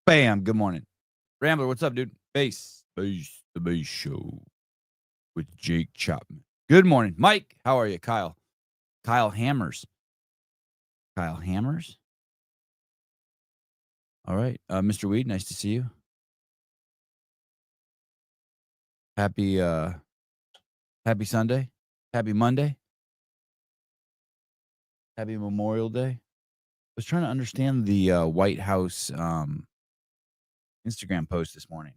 Bam. Good morning. Rambler, what's up, dude? The base show with Jake Chapman. Good morning. Mike, how are you? Kyle Hammers. Kyle Hammers? All right. Mr. Weed, nice to see you. Happy Sunday. Happy Monday. Happy Memorial Day. I was trying to understand the White House Instagram post this morning.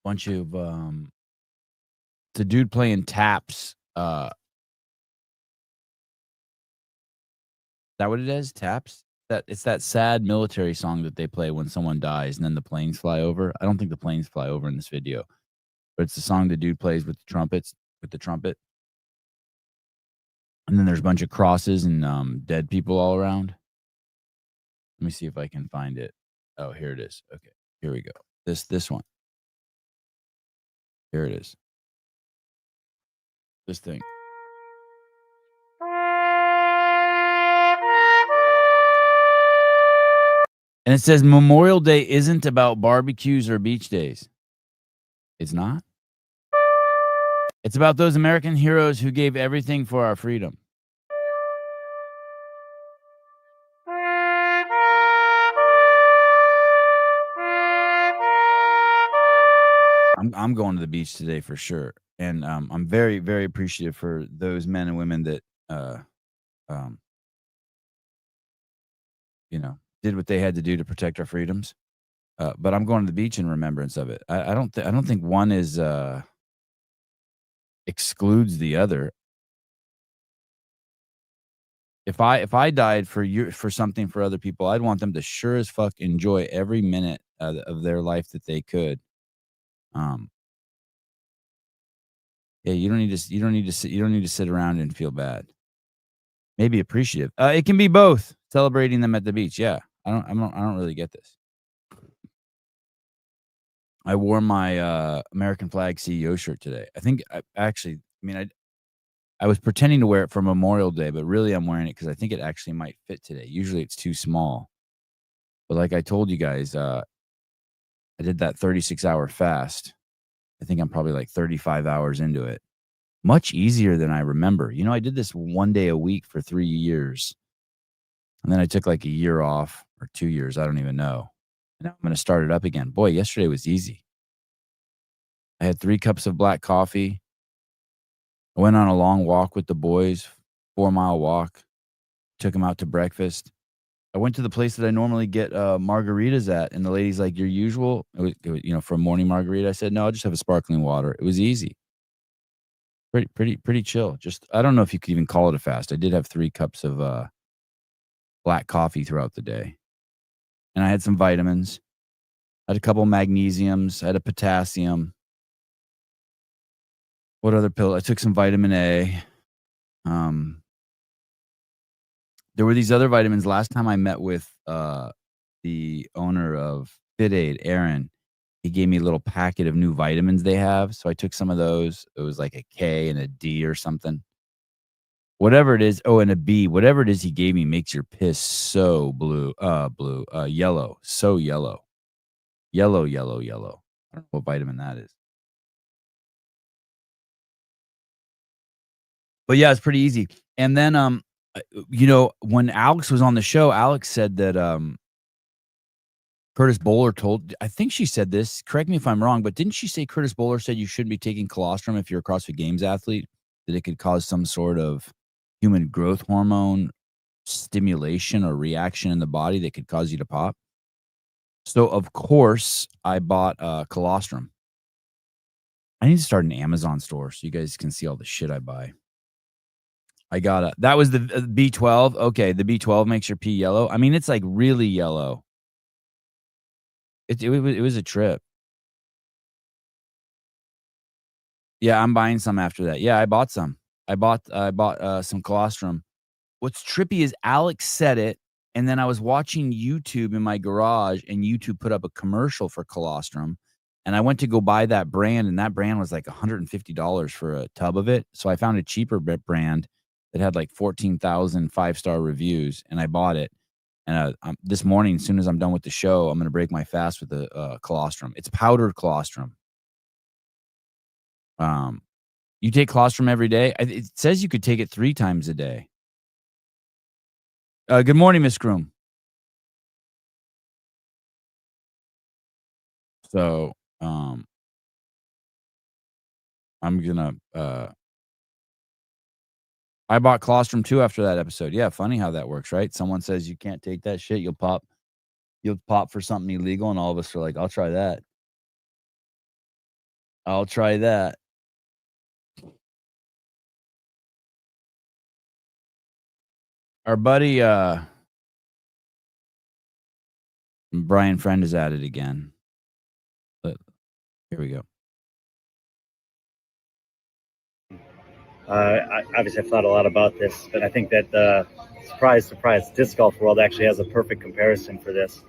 Bunch of the dude playing taps. Is that what it is? Taps? It's that sad military song that they play when someone dies and then the planes fly over. I don't think the planes fly over in this video, but it's the song the dude plays with the trumpet. And then there's a bunch of crosses and dead people all around. Let me see if I can find it. Oh, here it is. Okay, here we go. This one. Here it is. This thing. And it says Memorial Day isn't about barbecues or beach days. It's not? It's about those American heroes who gave everything for our freedom. I'm going to the beach today for sure. And I'm very, very appreciative for those men and women that, did what they had to do to protect our freedoms. But I'm going to the beach in remembrance of it. I don't think one is excludes the other. If I died for something for other people, I'd want them to sure as fuck enjoy every minute of their life that they could. Yeah, you don't need to sit around and feel bad. Maybe appreciative. It can be both. Celebrating them at the beach. Yeah, I don't really get this. I wore my American flag CEO shirt today. I think I was pretending to wear it for Memorial Day, but really I'm wearing it because I think it actually might fit today. Usually it's too small. But like I told you guys, I did that 36-hour fast. I think I'm probably like 35 hours into it. Much easier than I remember. I did this 1 day a week for 3 years. And then I took like a year off or 2 years. I don't even know. And now I'm going to start it up again. Boy, yesterday was easy. I had 3 cups of black coffee. I went on a long walk with the boys, 4-mile walk. Took them out to breakfast. I went to the place that I normally get margaritas at, and the lady's like, "Your usual?" It was, for a morning margarita. I said, "No, I'll just have a sparkling water." It was easy. Pretty chill. Just, I don't know if you could even call it a fast. I did have 3 cups of black coffee throughout the day, and I had some vitamins. I had a couple of magnesiums. I had a potassium. What other pill? I took some vitamin A. There were these other vitamins. Last time I met with the owner of Fit Aid, Aaron, he gave me a little packet of new vitamins they have. So I took some of those. It was like a K and a D or something. Whatever it is. Oh, and a B. Whatever it is he gave me makes your piss so yellow. So yellow. Yellow. I don't know what vitamin that is. But yeah, it's pretty easy. And then when Alex was on the show, Alex said that Curtis Bowler I think she said this, correct me if I'm wrong, but didn't she say Curtis Bowler said you shouldn't be taking colostrum if you're a CrossFit Games athlete, that it could cause some sort of human growth hormone stimulation or reaction in the body that could cause you to pop? So, of course, I bought colostrum. I need to start an Amazon store so you guys can see all the shit I buy. I got that was the B12. Okay, the B12 makes your pee yellow. I mean, it's like really yellow. It was a trip. Yeah, I'm buying some after that. Yeah, I bought some. I bought some colostrum. What's trippy is Alex said it, and then I was watching YouTube in my garage, and YouTube put up a commercial for colostrum, and I went to go buy that brand, and that brand was like $150 for a tub of it. So I found a cheaper brand, that had like 14,000 5-star reviews, and I bought it. And this morning, as soon as I'm done with the show, I'm going to break my fast with the colostrum. It's powdered colostrum. Um, you take colostrum every day. It says you could take it 3 times a day. Good morning, Miss Groom. So, I'm gonna, I bought colostrum too after that episode. Yeah, funny how that works, right? Someone says you can't take that shit, you'll pop for something illegal, and all of us are like, "I'll try that. I'll try that." Our buddy, Brian Friend is at it again. But here we go. Obviously, I've thought a lot about this, but I think that surprise, surprise, disc golf world actually has a perfect comparison for this,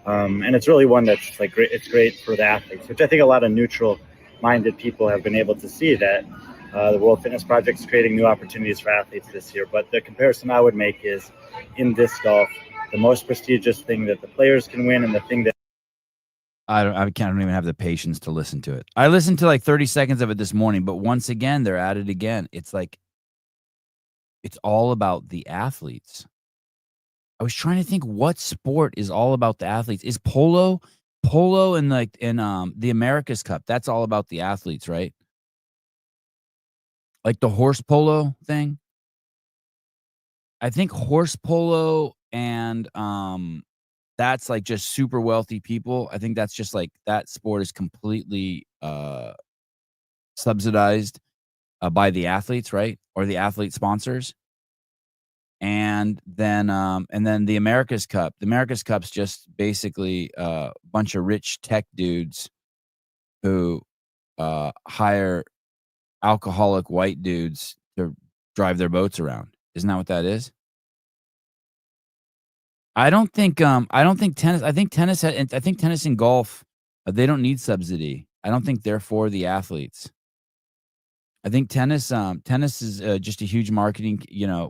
and it's really one that's like great. It's great for the athletes, which I think a lot of neutral-minded people have been able to see that the World Fitness Project is creating new opportunities for athletes this year. But the comparison I would make is in disc golf, the most prestigious thing that the players can win, and the thing that I don't even have the patience to listen to it. I listened to like 30 seconds of it this morning, but once again, they're at it again. It's like it's all about the athletes. I was trying to think what sport is all about the athletes. Is polo and like in the America's Cup, that's all about the athletes, right? Like the horse polo thing? I think horse polo and that's like just super wealthy people. I think that's just like that sport is completely subsidized by the athletes, right? Or the athlete sponsors. And then the America's Cup. The America's Cup's just basically a bunch of rich tech dudes who hire alcoholic white dudes to drive their boats around. Isn't that what that is? I don't think tennis. I think tennis and golf, they don't need subsidy. I don't think they're for the athletes. I think tennis is just a huge marketing,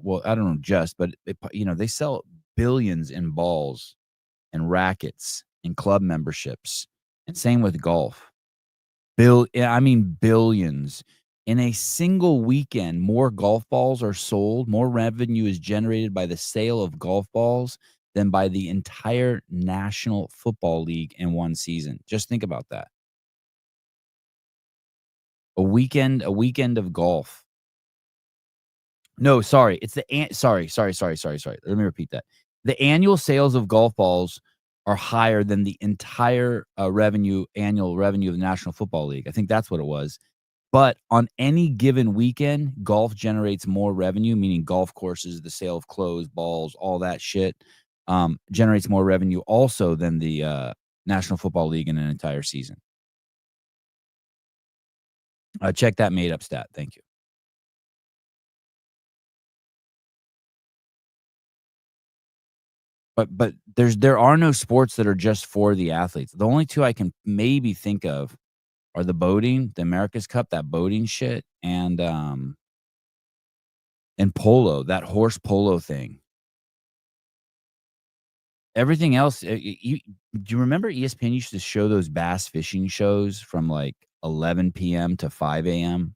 well, I don't know just, but they sell billions in balls and rackets and club memberships. And same with golf. Yeah, I mean billions. In a single weekend, more golf balls are sold, more revenue is generated by the sale of golf balls than by the entire National Football League in one season. Just think about that. A weekend of golf. No, sorry. It's sorry. Let me repeat that. The annual sales of golf balls are higher than the entire annual revenue of the National Football League. I think that's what it was. But on any given weekend, golf generates more revenue, meaning golf courses, the sale of clothes, balls, all that shit, generates more revenue also than the National Football League in an entire season. Check that made up stat. Thank you. But there are no sports that are just for the athletes. The only 2 I can maybe think of are the boating, the America's Cup, that boating shit, and polo, that horse polo thing. Everything else, do you remember ESPN used to show those bass fishing shows from, like, 11 PM to 5 AM?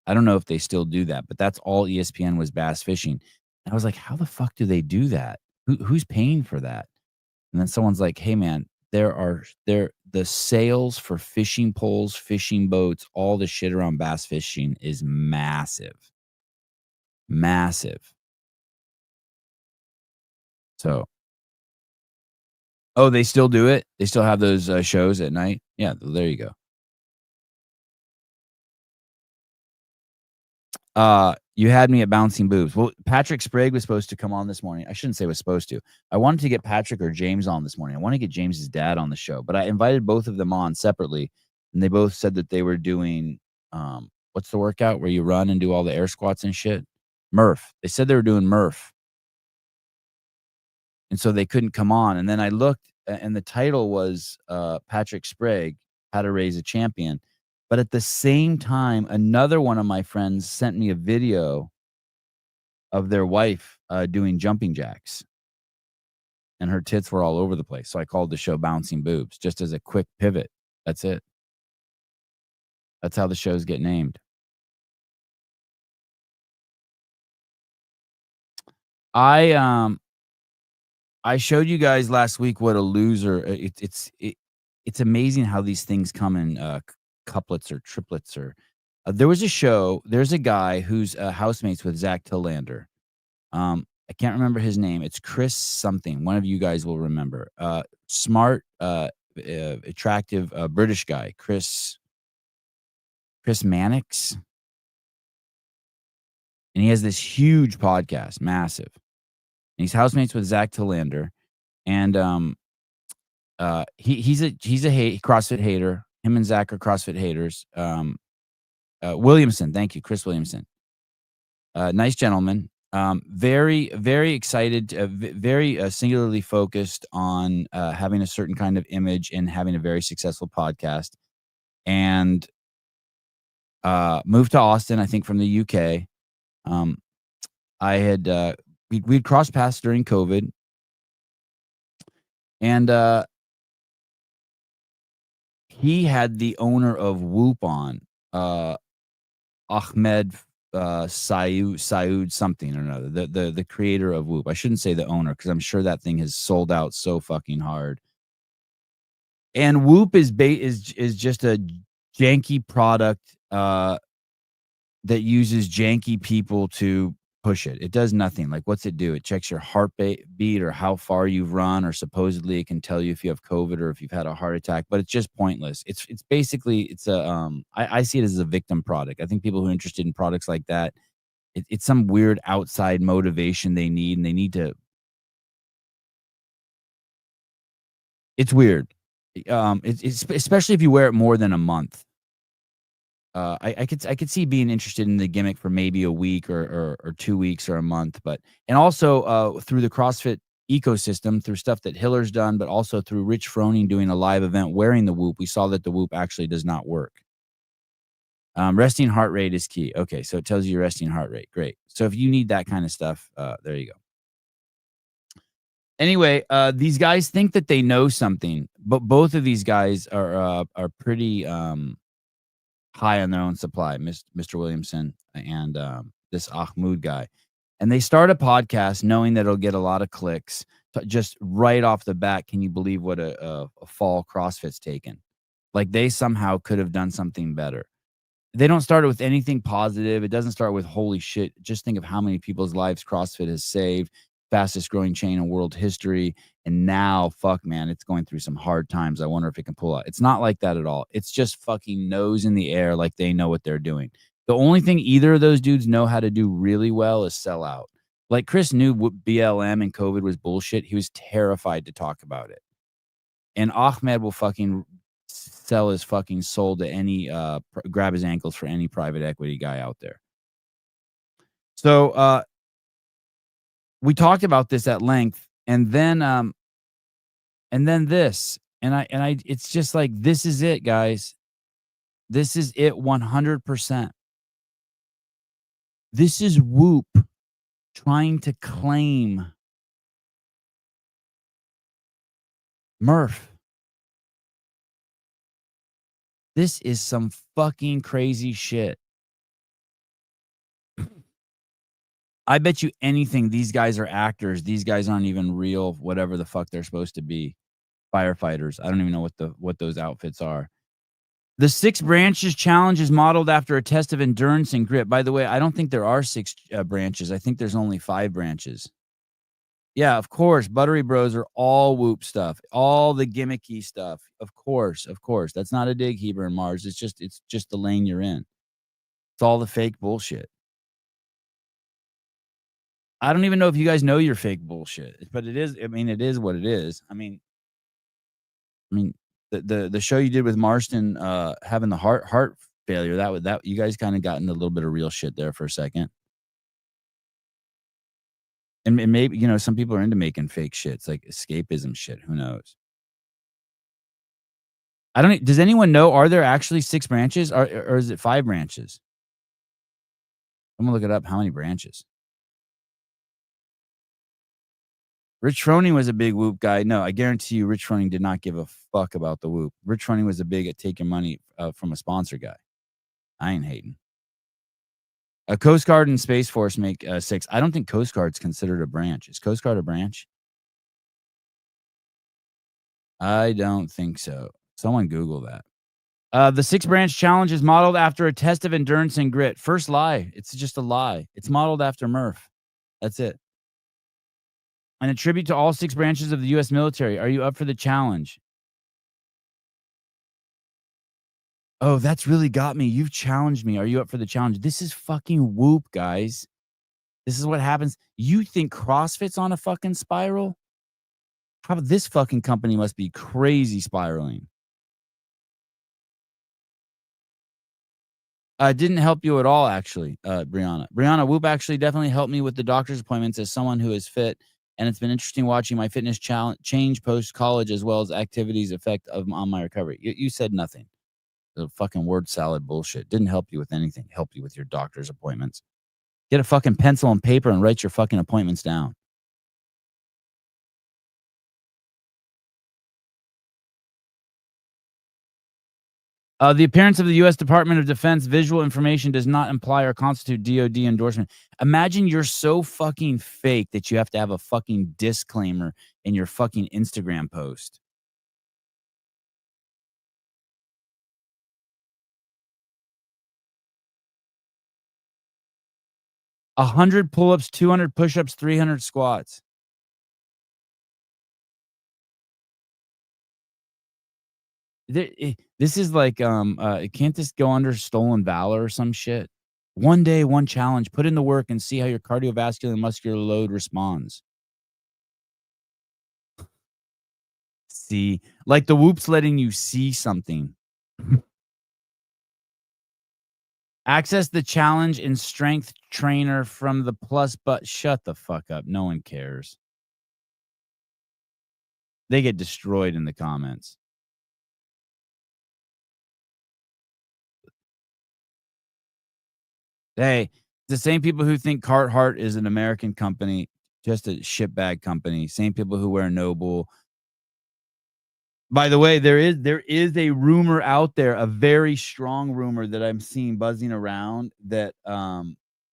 I don't know if they still do that, but that's all ESPN was bass fishing. And I was like, "How the fuck do they do that? Who's paying for that?" And then someone's like, "Hey, man, the sales for fishing poles, fishing boats, all the shit around bass fishing is massive. Massive." So oh, they still do it? They still have those, shows at night? Yeah, there you go. You had me at bouncing boobs. Well, Patrick Sprague was supposed to come on this morning. I shouldn't say was supposed to. I wanted to get Patrick or James on this morning. I want to get James's dad on the show, but I invited both of them on separately, and they both said that they were doing, what's the workout where you run and do all the air squats and shit? Murph. They said they were doing Murph, and so they couldn't come on. And then I looked, and the title was Patrick Sprague, How to Raise a Champion. But at the same time, another one of my friends sent me a video of their wife doing jumping jacks, and her tits were all over the place. So I called the show Bouncing Boobs just as a quick pivot. That's it. That's how the shows get named. I showed you guys last week what a loser. It's amazing how these things come in couplets or triplets. Or there was a show. There's a guy who's housemates with Zach Tillander. I can't remember his name. It's Chris something. One of you guys will remember. Smart, attractive British guy, Chris Mannix, and he has this huge podcast, massive. And he's housemates with Zach Tillander, and he's a CrossFit hater. Him and Zach are CrossFit haters. Williamson, thank you, Chris Williamson. Nice gentleman. Very, very excited, very singularly focused on having a certain kind of image and having a very successful podcast. And moved to Austin, I think, from the UK. I had we'd crossed paths during COVID, and he had the owner of Whoop on, Ahmed Saud something or another, the creator of Whoop. I shouldn't say the owner because I'm sure that thing has sold out so fucking hard. And Whoop is just a janky product that uses janky people to push it. It does nothing. Like, what's it do? It checks your heartbeat or how far you've run, or supposedly it can tell you if you have COVID or if you've had a heart attack, but it's just pointless. It's basically, it's a, I see it as a victim product. I think people who are interested in products like that, it's some weird outside motivation they need, and they need to, it's weird. It's especially if you wear it more than a month. I could see being interested in the gimmick for maybe a week or 2 weeks or a month, but and also through the CrossFit ecosystem, through stuff that Hiller's done, but also through Rich Froning doing a live event wearing the Whoop, we saw that the Whoop actually does not work. Resting heart rate is key. Okay, so it tells you your resting heart rate. Great. So if you need that kind of stuff, there you go. Anyway, these guys think that they know something, but both of these guys are pretty high on their own supply, Mr. Williamson and this Ahmoud guy. And they start a podcast knowing that it'll get a lot of clicks. Just right off the bat, can you believe what a fall CrossFit's taken? Like, they somehow could have done something better. They don't start it with anything positive. It doesn't start with holy shit. Just think of how many people's lives CrossFit has saved. Fastest growing chain in world history. And now, fuck, man, it's going through some hard times. I wonder if it can pull out. It's not like that at all. It's just fucking nose in the air like they know what they're doing. The only thing either of those dudes know how to do really well is sell out. Like, Chris knew what BLM and COVID was bullshit. He was terrified to talk about it. And Ahmed will fucking sell his fucking soul to any, grab his ankles for any private equity guy out there. So, we talked about this at length, and then this, and I, it's just like, this is it, guys. This is it 100%. This is Whoop trying to claim Murph. This is some fucking crazy shit. I bet you anything these guys are actors. These guys aren't even real, whatever the fuck they're supposed to be. Firefighters. I don't even know what those outfits are. The 6 branches challenge is modeled after a test of endurance and grit. By the way, I don't think there are 6 branches. I think there's only 5 branches. Yeah, of course. Buttery Bros are all Whoop stuff. All the gimmicky stuff. Of course. That's not a dig, Heber and Mars. It's just the lane you're in. It's all the fake bullshit. I don't even know if you guys know your fake bullshit, but it is. I mean, it is what it is. I mean, the show you did with Marston, having the heart failure, that you guys kind of got into a little bit of real shit there for a second. And maybe, you know, some people are into making fake shit. It's like escapism shit. Who knows? Does anyone know? Are there actually 6 branches, or is it 5 branches? I'm gonna look it up. How many branches? Rich Froning was a big Whoop guy. No, I guarantee you Rich Froning did not give a fuck about the Whoop. Rich Froning was a big at taking money from a sponsor guy. I ain't hating. Coast Guard and Space Force make 6. I don't think Coast Guard's considered a branch. Is Coast Guard a branch? I don't think so. Someone Google that. The 6-branch challenge is modeled after a test of endurance and grit. First lie. It's just a lie. It's modeled after Murph. That's it. And a tribute to all 6 branches of the U.S. military. Are you up for the challenge? Oh, that's really got me. You've challenged me. Are you up for the challenge? This is fucking Whoop, guys. This is what happens. You think CrossFit's on a fucking spiral? How about this fucking company must be crazy spiraling. Didn't help you at all, actually, Brianna. Brianna, Whoop actually definitely helped me with the doctor's appointments as someone who is fit, and it's been interesting watching my fitness change post-college as well as activities effect on my recovery. You said nothing. The fucking word salad bullshit. Didn't help you with anything. Help you with your doctor's appointments. Get a fucking pencil and paper and write your fucking appointments down. The appearance of the U.S. Department of Defense visual information does not imply or constitute DoD endorsement. Imagine you're so fucking fake that you have to have a fucking disclaimer in your fucking Instagram post. A 100 pull-ups, 200 push-ups, 300 squats. This is like, can't this go under stolen valor or some shit? One day, one challenge. Put in the work and see how your cardiovascular and muscular load responds. See, like the Whoop's letting you see something. Access the challenge in strength trainer from the plus, but shut the fuck up. No one cares. They get destroyed in the comments. Hey, the same people who think Carhartt is an American company, just a shitbag company. Same people who wear Noble. By the way, there is a rumor out there, a very strong rumor that I'm seeing buzzing around that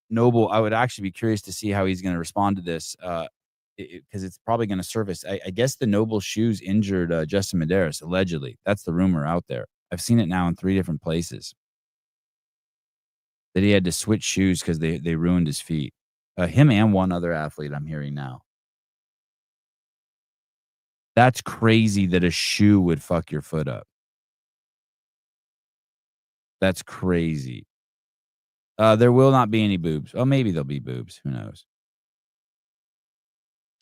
Noble. I would actually be curious to see how he's going to respond to this, because it's probably going to surface. I guess the Noble shoes injured Justin Medeiros allegedly. That's the rumor out there. I've seen it now in 3 different places that he had to switch shoes because they ruined his feet. Him and one other athlete I'm hearing now. That's crazy that a shoe would fuck your foot up. That's crazy. There will not be any boobs. Oh, maybe there'll be boobs. Who knows?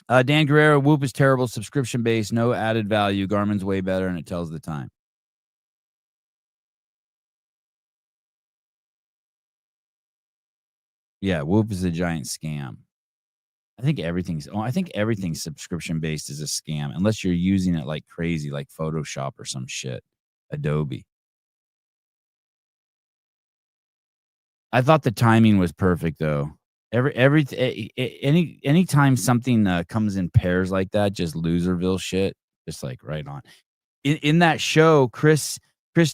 Dan Guerrero, Whoop is terrible. Subscription based, no added value. Garmin's way better, and it tells the time. Yeah, Whoop is a giant scam. I think everything subscription based is a scam unless you're using it like crazy, like Photoshop or some shit. Adobe. I thought the timing was perfect though. Anytime something comes in pairs like that, just loserville shit, just like right on. In that show, Chris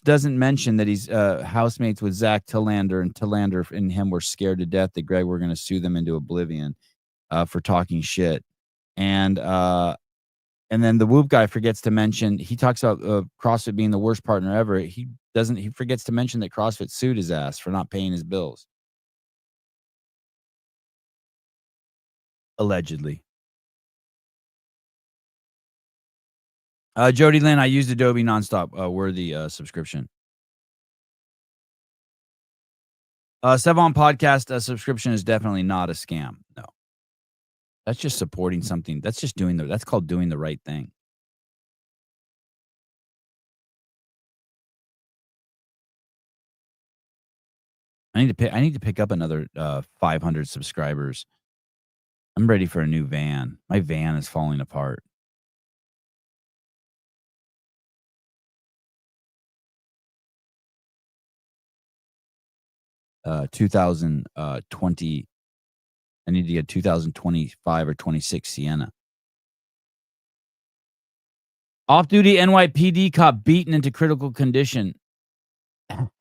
doesn't mention that he's housemates with Zach Tillander, and Tillander and him were scared to death that Greg were going to sue them into oblivion for talking shit. And then the Whoop guy forgets to mention, he talks about CrossFit being the worst partner ever. He forgets to mention that CrossFit sued his ass for not paying his bills. Allegedly. Jody Lynn, I used Adobe nonstop. Worthy subscription. Sevon podcast subscription is definitely not a scam. No. That's just supporting something. That's just that's called doing the right thing. I need to pick up another 500 subscribers. I'm ready for a new van. My van is falling apart. Uh, 2020. I need to get 2025 or 26 Sienna. Off-duty NYPD cop beaten into critical condition.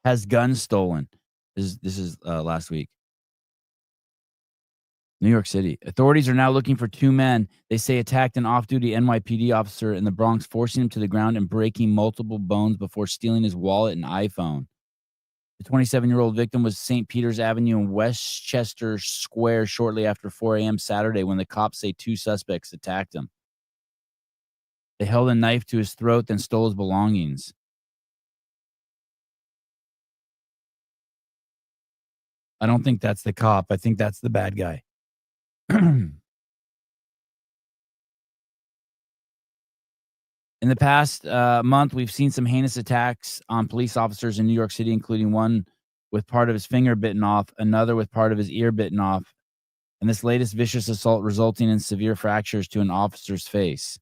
Has guns stolen. This is last week. New York City. Authorities are now looking for two men they say attacked an off-duty NYPD officer in the Bronx, forcing him to the ground and breaking multiple bones before stealing his wallet and iPhone. The 27-year-old victim was St. Peter's Avenue in Westchester Square shortly after 4 a.m. Saturday when the cops say two suspects attacked him. They held a knife to his throat, then stole his belongings. I don't think that's the cop. I think that's the bad guy. In the past month, we've seen some heinous attacks on police officers in New York City, including one with part of his finger bitten off, another with part of his ear bitten off, and this latest vicious assault resulting in severe fractures to an officer's face.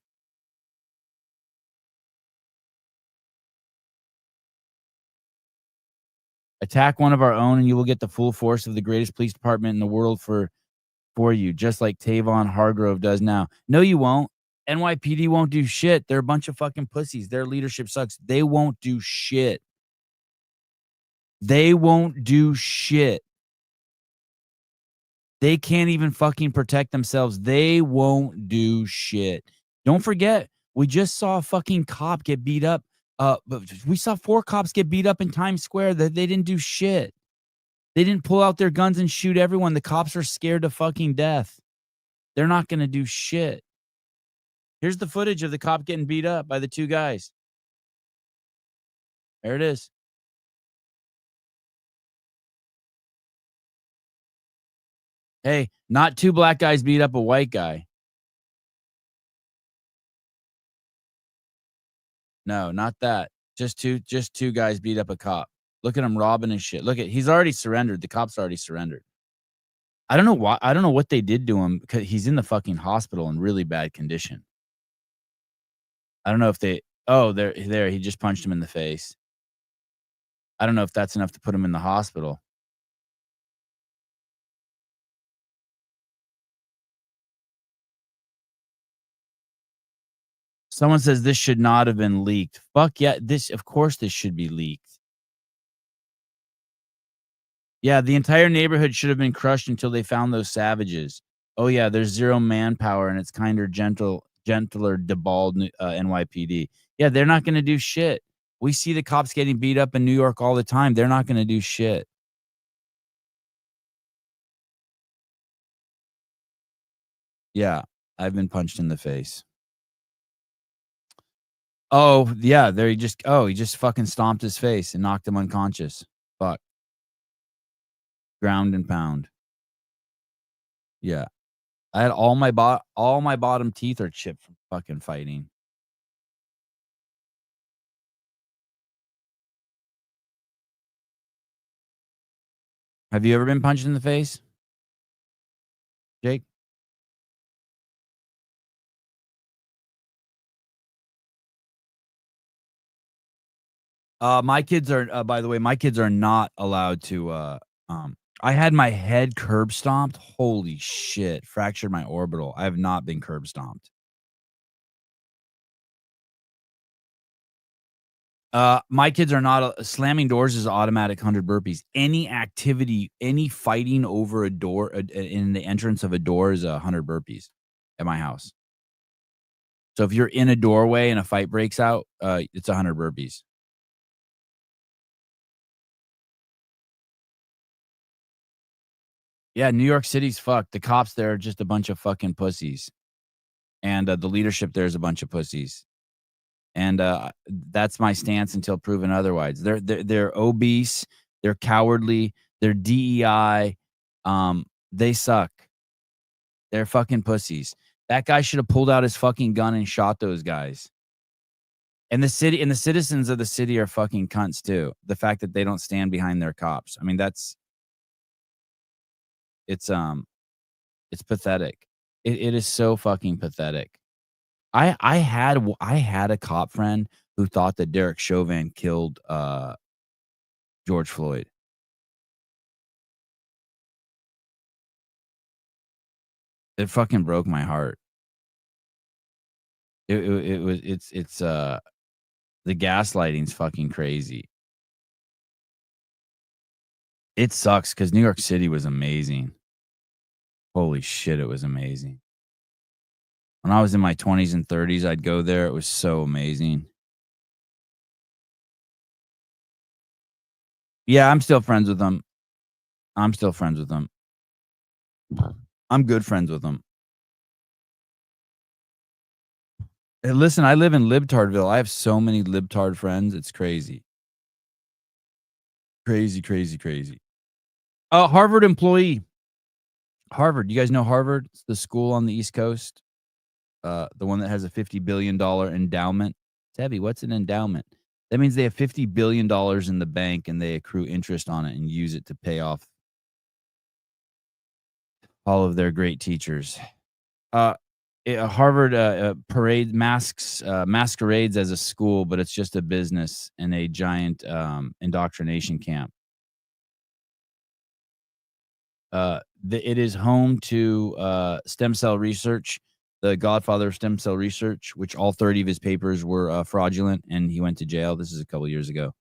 Attack one of our own, and you will get the full force of the greatest police department in the world for you, just like Tavon Hargrove does now. No, you won't. NYPD won't do shit. They're a bunch of fucking pussies. Their leadership sucks. They won't do shit. They won't do shit. They can't even fucking protect themselves. They won't do shit. Don't forget, we just saw a fucking cop get beat up. We saw 4 cops get beat up in Times Square. That they didn't do shit. They didn't pull out their guns and shoot everyone. The cops are scared to fucking death. They're not going to do shit. Here's the footage of the cop getting beat up by the 2 guys. There it is. Hey, not 2 black guys beat up a white guy. No, not that. Just two guys beat up a cop. Look at him robbing and shit. He's already surrendered. The cop's already surrendered. I don't know why. I don't know what they did to him because he's in the fucking hospital in really bad condition. I don't know if they. Oh, there. He just punched him in the face. I don't know if that's enough to put him in the hospital. Someone says this should not have been leaked. Fuck yeah. Of course, this should be leaked. Yeah, the entire neighborhood should have been crushed until they found those savages. Oh yeah, there's zero manpower and it's kinder gentler, deballed NYPD. Yeah, they're not going to do shit. We see the cops getting beat up in New York all the time. They're not going to do shit. Yeah, I've been punched in the face. Oh yeah, he just fucking stomped his face and knocked him unconscious. Fuck, ground and pound. Yeah. I had all my bottom teeth are chipped from fucking fighting. Have you ever been punched in the face, Jake? My kids are by the way, my kids are not allowed to I had my head curb stomped. Holy shit, fractured my orbital. I have not been curb stomped. My kids are not slamming doors is automatic 100 burpees. Any activity, any fighting over a door in the entrance of a door is 100 burpees at my house. So if you're in a doorway and a fight breaks out, it's 100 burpees. Yeah, New York City's fucked. The cops there are just a bunch of fucking pussies, and the leadership there is a bunch of pussies. And that's my stance until proven otherwise. They're obese, they're cowardly, they're DEI, they suck. They're fucking pussies. That guy should have pulled out his fucking gun and shot those guys. And the citizens of the city are fucking cunts too. The fact that they don't stand behind their cops. I mean, it's it's pathetic. It is so fucking pathetic. I had a cop friend who thought that Derek Chauvin killed George Floyd. It fucking broke my heart. It's the gaslighting's fucking crazy. It sucks because New York City was amazing. Holy shit, it was amazing. When I was in my 20s and 30s, I'd go there. It was so amazing. Yeah, I'm still friends with them. I'm still friends with them. I'm good friends with them. Hey, listen, I live in Libtardville. I have so many libtard friends. It's crazy. Crazy, crazy, crazy. Harvard employee. Harvard. You guys know Harvard? It's the school on the East Coast. The one that has a $50 billion endowment. Debbie, what's an endowment? That means they have $50 billion in the bank and they accrue interest on it and use it to pay off all of their great teachers. Harvard masquerades as a school, but it's just a business and a giant indoctrination camp. It is home to stem cell research, the godfather of stem cell research, which all 30 of his papers were fraudulent, and he went to jail. This is a couple years ago.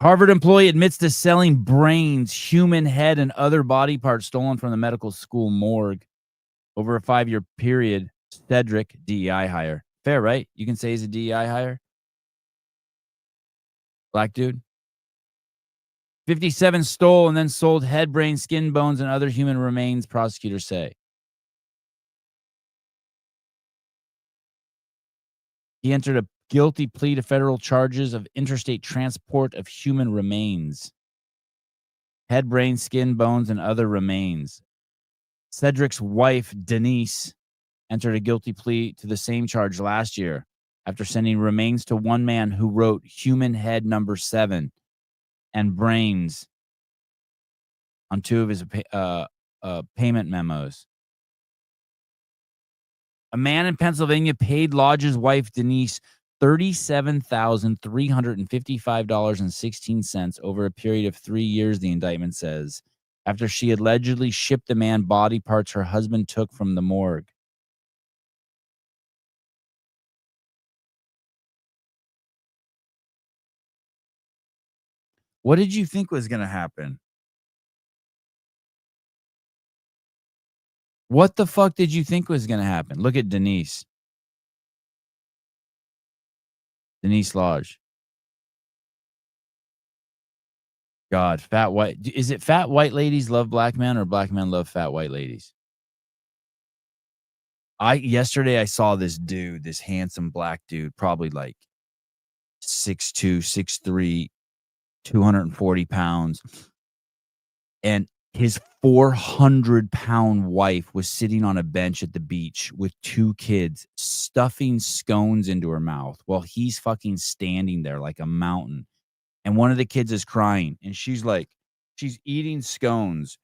Harvard employee admits to selling brains, human head, and other body parts stolen from the medical school morgue over a 5-year period. Cedric, DEI hire. Fair, right? You can say he's a DEI hire. Black dude. 57 stole and then sold head, brain, skin, bones, and other human remains, prosecutors say. He entered a guilty plea to federal charges of interstate transport of human remains. Head, brain, skin, bones, and other remains. Cedric's wife, Denise, entered a guilty plea to the same charge last year after sending remains to one man who wrote human head number 7 and brains on 2 of his payment memos. A man in Pennsylvania paid Lodge's wife, Denise, $37,355.16 over a period of 3 years, the indictment says, after she allegedly shipped the man body parts her husband took from the morgue. What did you think was going to happen? What the fuck did you think was going to happen? Look at Denise. Denise Lodge. God, fat white. Is it fat white ladies love black men or black men love fat white ladies? Yesterday I saw this dude, this handsome black dude, probably like 6'2", 6'3", 240 pounds. And his 400-pound wife was sitting on a bench at the beach with 2 kids, stuffing scones into her mouth while he's fucking standing there like a mountain. And one of the kids is crying, and she's eating scones,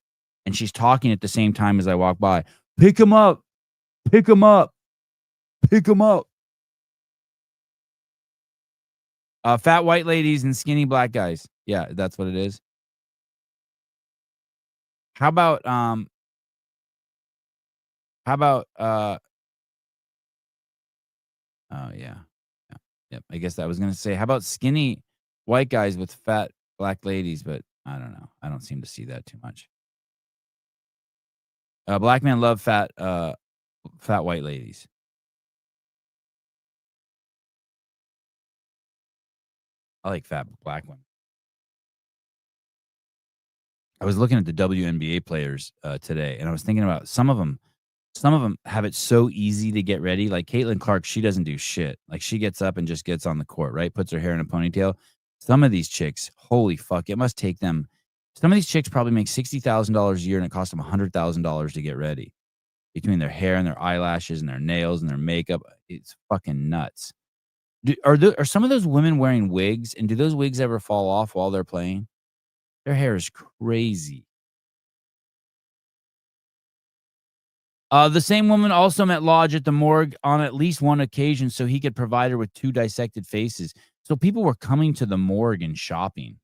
and she's talking at the same time as I walk by. Pick him up. Pick him up. Pick him up. Fat white ladies and skinny black guys. Yeah, that's what it is. How about oh yeah. Yep. I guess I was gonna say, how about skinny white guys with fat black ladies? But I don't know. I don't seem to see that too much. Black men love fat white ladies. I like fat black women. I was looking at the WNBA players today, and I was thinking about some of them have it so easy to get ready. Like Caitlin Clark, she doesn't do shit. Like she gets up and just gets on the court, right? Puts her hair in a ponytail. Some of these chicks, holy fuck, it must take them. Some of these chicks probably make $60,000 a year, and it costs them $100,000 to get ready. Between their hair and their eyelashes and their nails and their makeup, it's fucking nuts. Are some of those women wearing wigs, and do those wigs ever fall off while they're playing? Their hair is crazy. The same woman also met Lodge at the morgue on at least one occasion so he could provide her with 2 dissected faces. So people were coming to the morgue and shopping.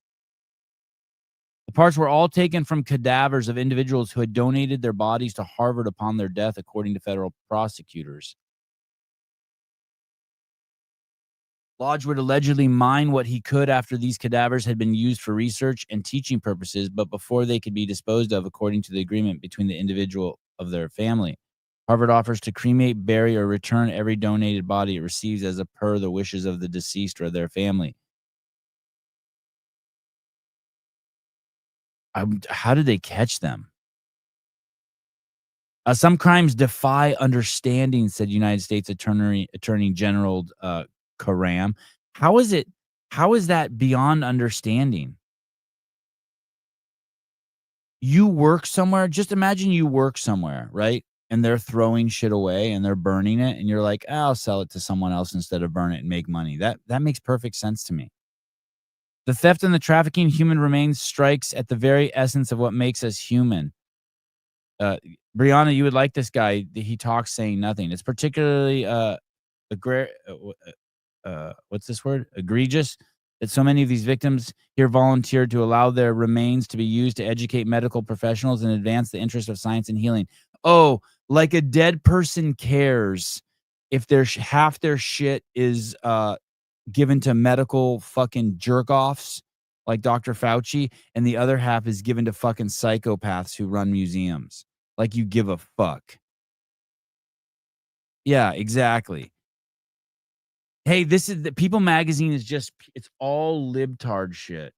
The parts were all taken from cadavers of individuals who had donated their bodies to Harvard upon their death, according to federal prosecutors. Lodge would allegedly mine what he could after these cadavers had been used for research and teaching purposes, but before they could be disposed of, according to the agreement between the individual of their family. Harvard offers to cremate, bury, or return every donated body it receives as per the wishes of the deceased or their family. How did they catch them? Some crimes defy understanding, said United States Attorney General Karam. How is it? How is that beyond understanding? You work somewhere. Just imagine you work somewhere, right? And they're throwing shit away and they're burning it, and you're like, I'll sell it to someone else instead of burn it and make money. That makes perfect sense to me. The theft and the trafficking of human remains strikes at the very essence of what makes us human. Uh, Brianna, you would like this guy. He talks saying nothing. It's particularly what's this word? Egregious that so many of these victims here volunteered to allow their remains to be used to educate medical professionals and advance the interest of science and healing. Oh, like a dead person cares if their half their shit is given to medical fucking jerk offs like Dr. Fauci, and the other half is given to fucking psychopaths who run museums. Like you give a fuck. Yeah, exactly. Hey, this is the People magazine is just, it's all libtard shit.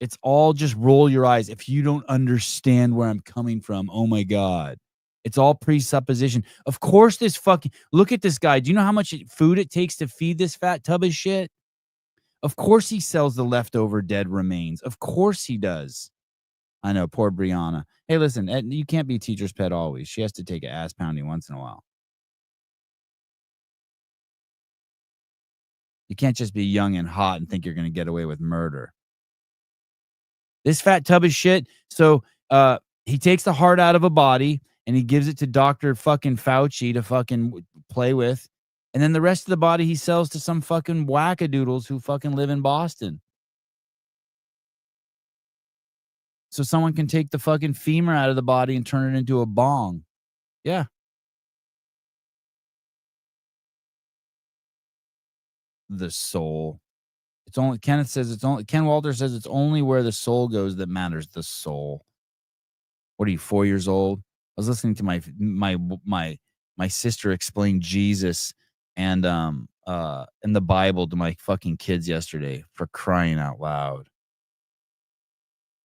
It's all just roll your eyes. If you don't understand where I'm coming from, oh my God. It's all presupposition. Of course, this fucking, look at this guy. Do you know how much food it takes to feed this fat tub of shit? Of course he sells the leftover dead remains. Of course he does. I know, poor Brianna. Hey, listen, you can't be teacher's pet always. She has to take an ass pounding once in a while. You can't just be young and hot and think you're going to get away with murder. This fat tub of shit. So he takes the heart out of a body and he gives it to Dr. fucking Fauci to fucking play with. And then the rest of the body he sells to some fucking wackadoodles who fucking live in Boston. So someone can take the fucking femur out of the body and turn it into a bong. Yeah. The soul. It's only, Kenneth says it's only, Ken Walter says it's only where the soul goes that matters. The soul. What are you, 4 years old? I was listening to my sister explain Jesus and the Bible to my fucking kids yesterday, for crying out loud.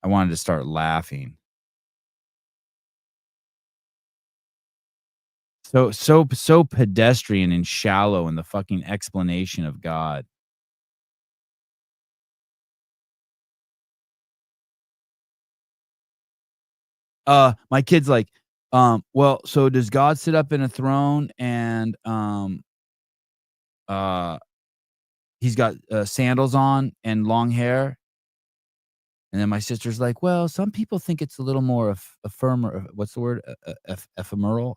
I wanted to start laughing. So pedestrian and shallow in the fucking explanation of God. My kid's like, well, so does God sit up in a throne and he's got sandals on and long hair? And then my sister's like, well, some people think it's a little more ephemeral. What's the word? Ephemeral,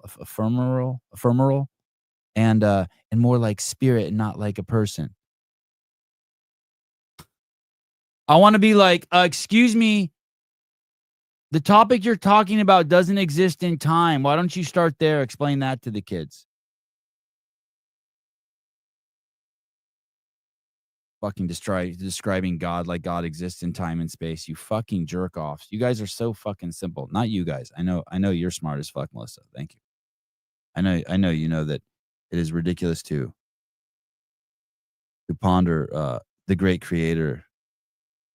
and more like spirit and not like a person. I want to be like, excuse me, the topic you're talking about doesn't exist in time. Why don't you start there? Explain that to the kids. Fucking describing God like God exists in time and space. You fucking jerk offs. You guys are so fucking simple. Not you guys. I know you're smart as fuck, Melissa. Thank you. I know you know that it is ridiculous to ponder the great creator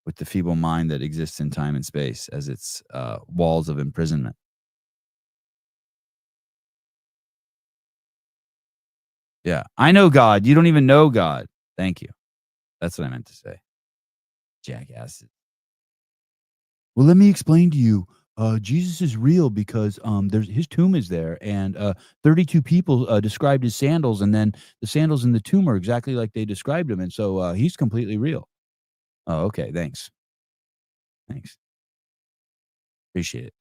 with the feeble mind that exists in time and space as its walls of imprisonment. Yeah, I know God. You don't even know God. Thank you. That's what I meant to say. Jackass. Well, let me explain to you. Jesus is real because there's his tomb is there, and 32 people described his sandals, and then the sandals in the tomb are exactly like they described him, and so he's completely real. Oh, okay. Thanks. Thanks. Appreciate it.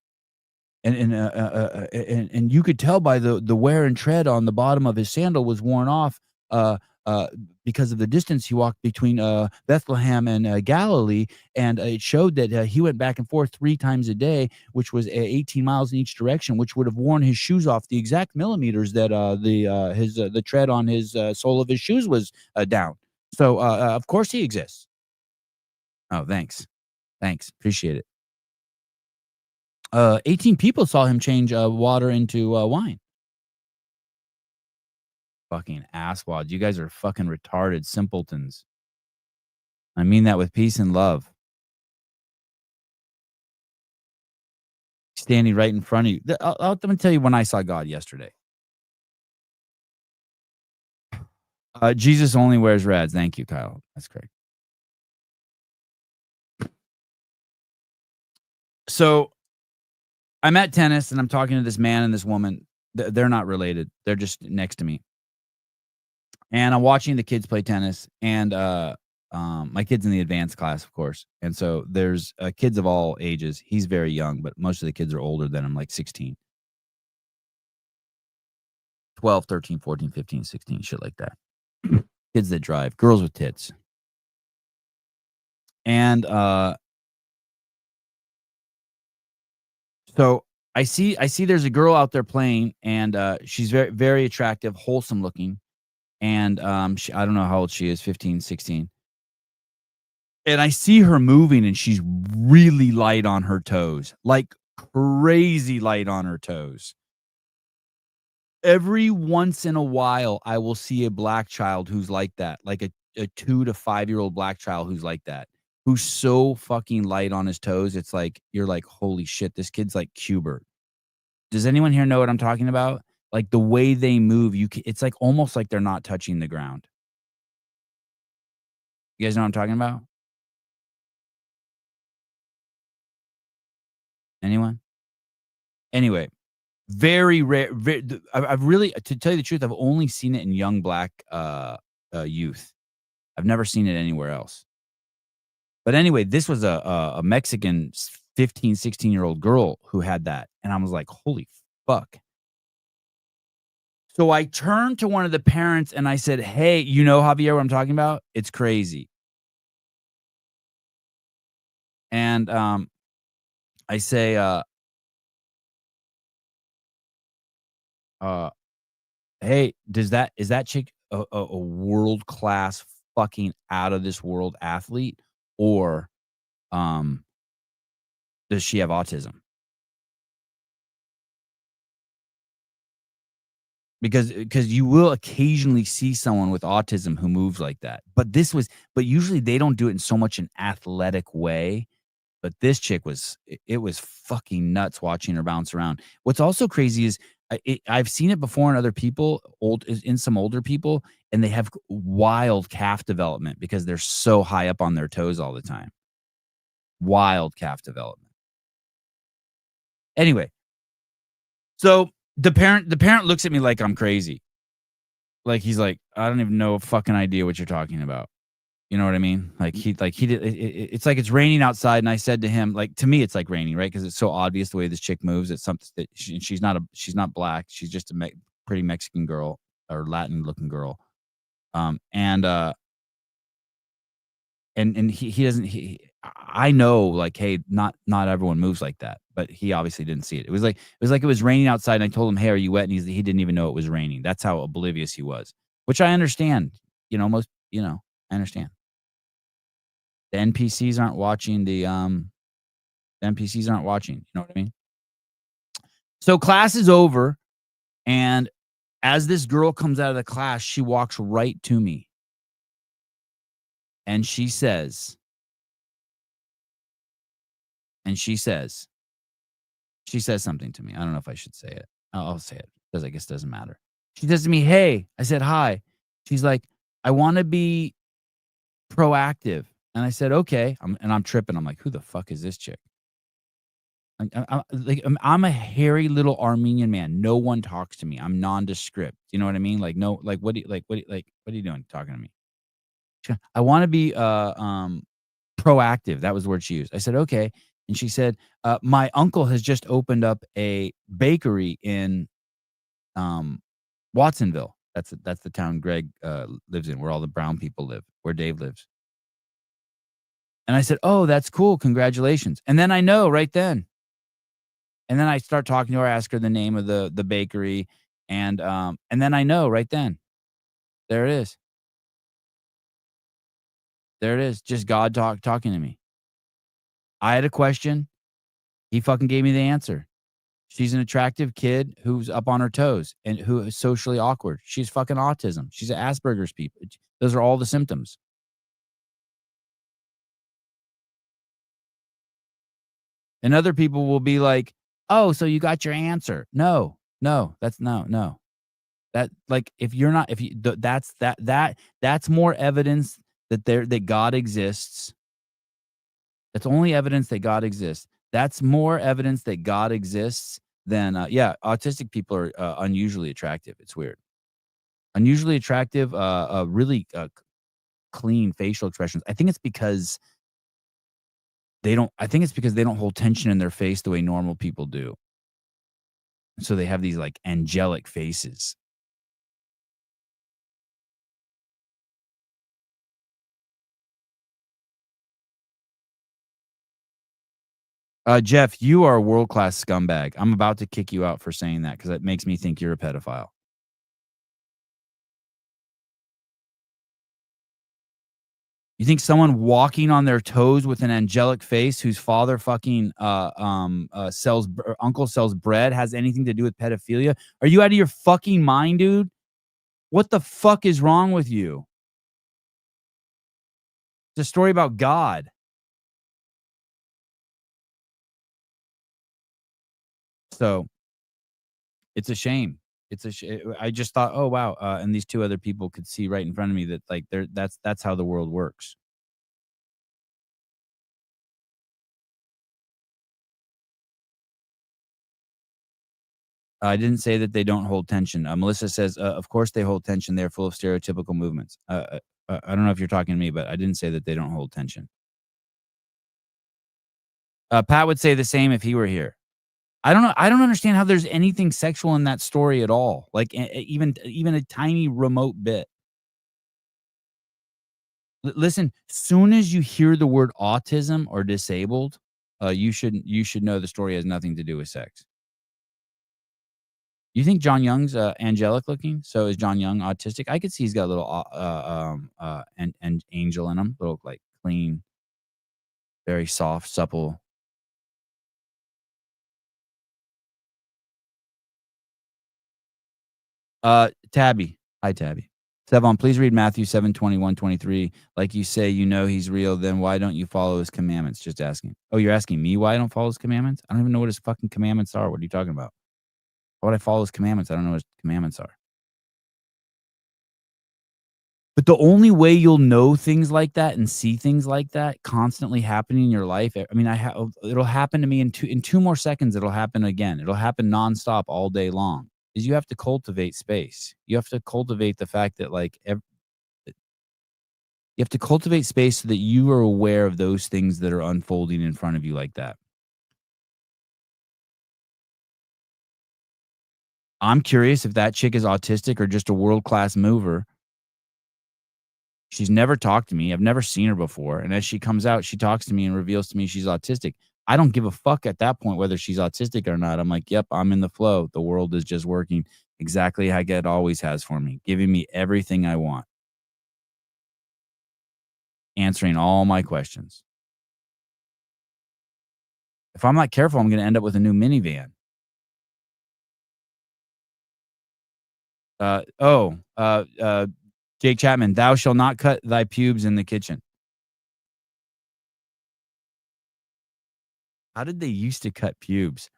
And you could tell by the wear and tread on the bottom of his sandal was worn off. because of the distance he walked between Bethlehem and Galilee, and it showed that he went back and forth 3 times a day, which was 18 miles in each direction, which would have worn his shoes off the exact millimeters that the tread on his sole of his shoes was down. So of course he exists. Oh, thanks. Appreciate it. 18 people saw him change water into wine. Fucking asswads. You guys are fucking retarded simpletons. I mean that with peace and love. Standing right in front of you. Let me tell you when I saw God yesterday. Jesus only wears reds. Thank you, Kyle. That's correct. So I'm at tennis and I'm talking to this man and this woman. They're not related. They're just next to me. And I'm watching the kids play tennis, and my kid's in the advanced class, of course. And so there's kids of all ages. He's very young, but most of the kids are older than him, like 16, 12, 13, 14, 15, 16, shit like that. Kids that drive, girls with tits. And so I see there's a girl out there playing, and she's very, very attractive, wholesome looking. And I don't know how old she is, 15, 16. And I see her moving, and she's really light on her toes, like crazy light on her toes. Every once in a while, I will see a black child who's like that, like a 2 to 5-year-old black child who's like that, who's so fucking light on his toes. It's like, you're like, holy shit, this kid's like Cubert. Does anyone here know what I'm talking about? Like the way they move, it's like almost like they're not touching the ground. You guys know what I'm talking about? Anyone? Anyway, very rare. I've really, to tell you the truth, I've only seen it in young black youth. I've never seen it anywhere else. But anyway, this was a Mexican 15, 16-year-old girl who had that. And I was like, holy fuck. So I turned to one of the parents and I said, hey, you know, Javier, what I'm talking about? It's crazy. And I say, hey, is that chick a world-class fucking out of this world athlete, or does she have autism? Because you will occasionally see someone with autism who moves like that. But usually they don't do it in so much an athletic way. But this chick it was fucking nuts watching her bounce around. What's also crazy is I've seen it before in other people, in some older people, and they have wild calf development because they're so high up on their toes all the time. Wild calf development. Anyway, so the parent looks at me like I'm crazy. Like he's like, I don't even know a fucking idea what you're talking about. You know what I mean? Like he did. It's like it's raining outside, and I said to him, like, to me, it's like raining, right? Because it's so obvious the way this chick moves. It's something that she's not black. She's just a pretty Mexican girl or Latin looking girl. And he doesn't. I know, like, hey, not everyone moves like that, but he obviously didn't see it. It was like it was raining outside, and I told him, hey, are you wet? And he didn't even know it was raining. That's how oblivious he was, which I understand. I understand. The NPCs aren't watching the NPCs aren't watching. You know what I mean? So class is over, and as this girl comes out of the class, she walks right to me. And she says something to me. I don't know if I should say it. I'll say it because I guess it doesn't matter. She says to me, hey. I said, hi. She's like, I want to be proactive. And I said, okay. I'm tripping. I'm like, who the fuck is this chick? I'm a hairy little Armenian man. No one talks to me. I'm nondescript. You know what I mean? Like, no, like, what are you doing talking to me? I want to be proactive. That was the word she used. I said, okay. And she said, my uncle has just opened up a bakery in Watsonville. That's the town Greg lives in, where all the brown people live, where Dave lives. And I said, "Oh, that's cool. Congratulations." And then I know right then. And then I start talking to her, ask her the name of the bakery, and then I know right then. There it is. There it is. Just God talking to me. I had a question. He fucking gave me the answer. She's an attractive kid who's up on her toes and who is socially awkward. She's fucking autism. She's Asperger's people. Those are all the symptoms. And other people will be like, "Oh, so you got your answer." No, no, that's no, no. That like if you're not if you that's more evidence that God exists. That's only evidence that God exists. That's more evidence that God exists than yeah, autistic people are unusually attractive. It's weird. Unusually attractive, really clean facial expressions. I think it's because they don't hold tension in their face the way normal people do. So they have these like angelic faces. Jeff, you are a world-class scumbag. I'm about to kick you out for saying that because it makes me think you're a pedophile. You think someone walking on their toes with an angelic face whose father fucking uncle sells bread has anything to do with pedophilia? Are you out of your fucking mind, dude? What the fuck is wrong with you? It's a story about God. So it's a shame. I just thought, oh wow, and these two other people could see right in front of me that like that's how the world works. I didn't say that they don't hold tension. Melissa says, "Of course they hold tension. They're full of stereotypical movements." I don't know if you're talking to me, but I didn't say that they don't hold tension. Pat would say the same if he were here. I don't know. I don't understand how there's anything sexual in that story at all. Like even a tiny remote bit. Listen, soon as you hear the word autism or disabled, you should know the story has nothing to do with sex. You think John Young's angelic looking? So is John Young autistic? I could see he's got a little and angel in him, little like clean, very soft, supple. Tabby. Hi, Tabby. Sevon, please read Matthew 7:21-23. Like you say, you know he's real, then why don't you follow his commandments? Just asking. Oh, you're asking me why I don't follow his commandments? I don't even know what his fucking commandments are. What are you talking about? Why would I follow his commandments? I don't know what his commandments are. But the only way you'll know things like that and see things like that constantly happening in your life, I mean, it'll happen to me in 2 more seconds, it'll happen again. It'll happen nonstop all day long. Is you have to cultivate space. You have to cultivate the fact that, like, you have to cultivate space so that you are aware of those things that are unfolding in front of you like that. I'm curious if that chick is autistic or just a world-class mover. She's never talked to me. I've never seen her before. And as she comes out, she talks to me and reveals to me she's autistic. I don't give a fuck at that point whether she's autistic or not. I'm like, yep, I'm in the flow. The world is just working exactly how it always has for me, giving me everything I want, answering all my questions. If I'm not careful, I'm going to end up with a new minivan. Uh, oh, uh, uh, Jake Chapman, thou shalt not cut thy pubes in the kitchen. How did they used to cut pubes?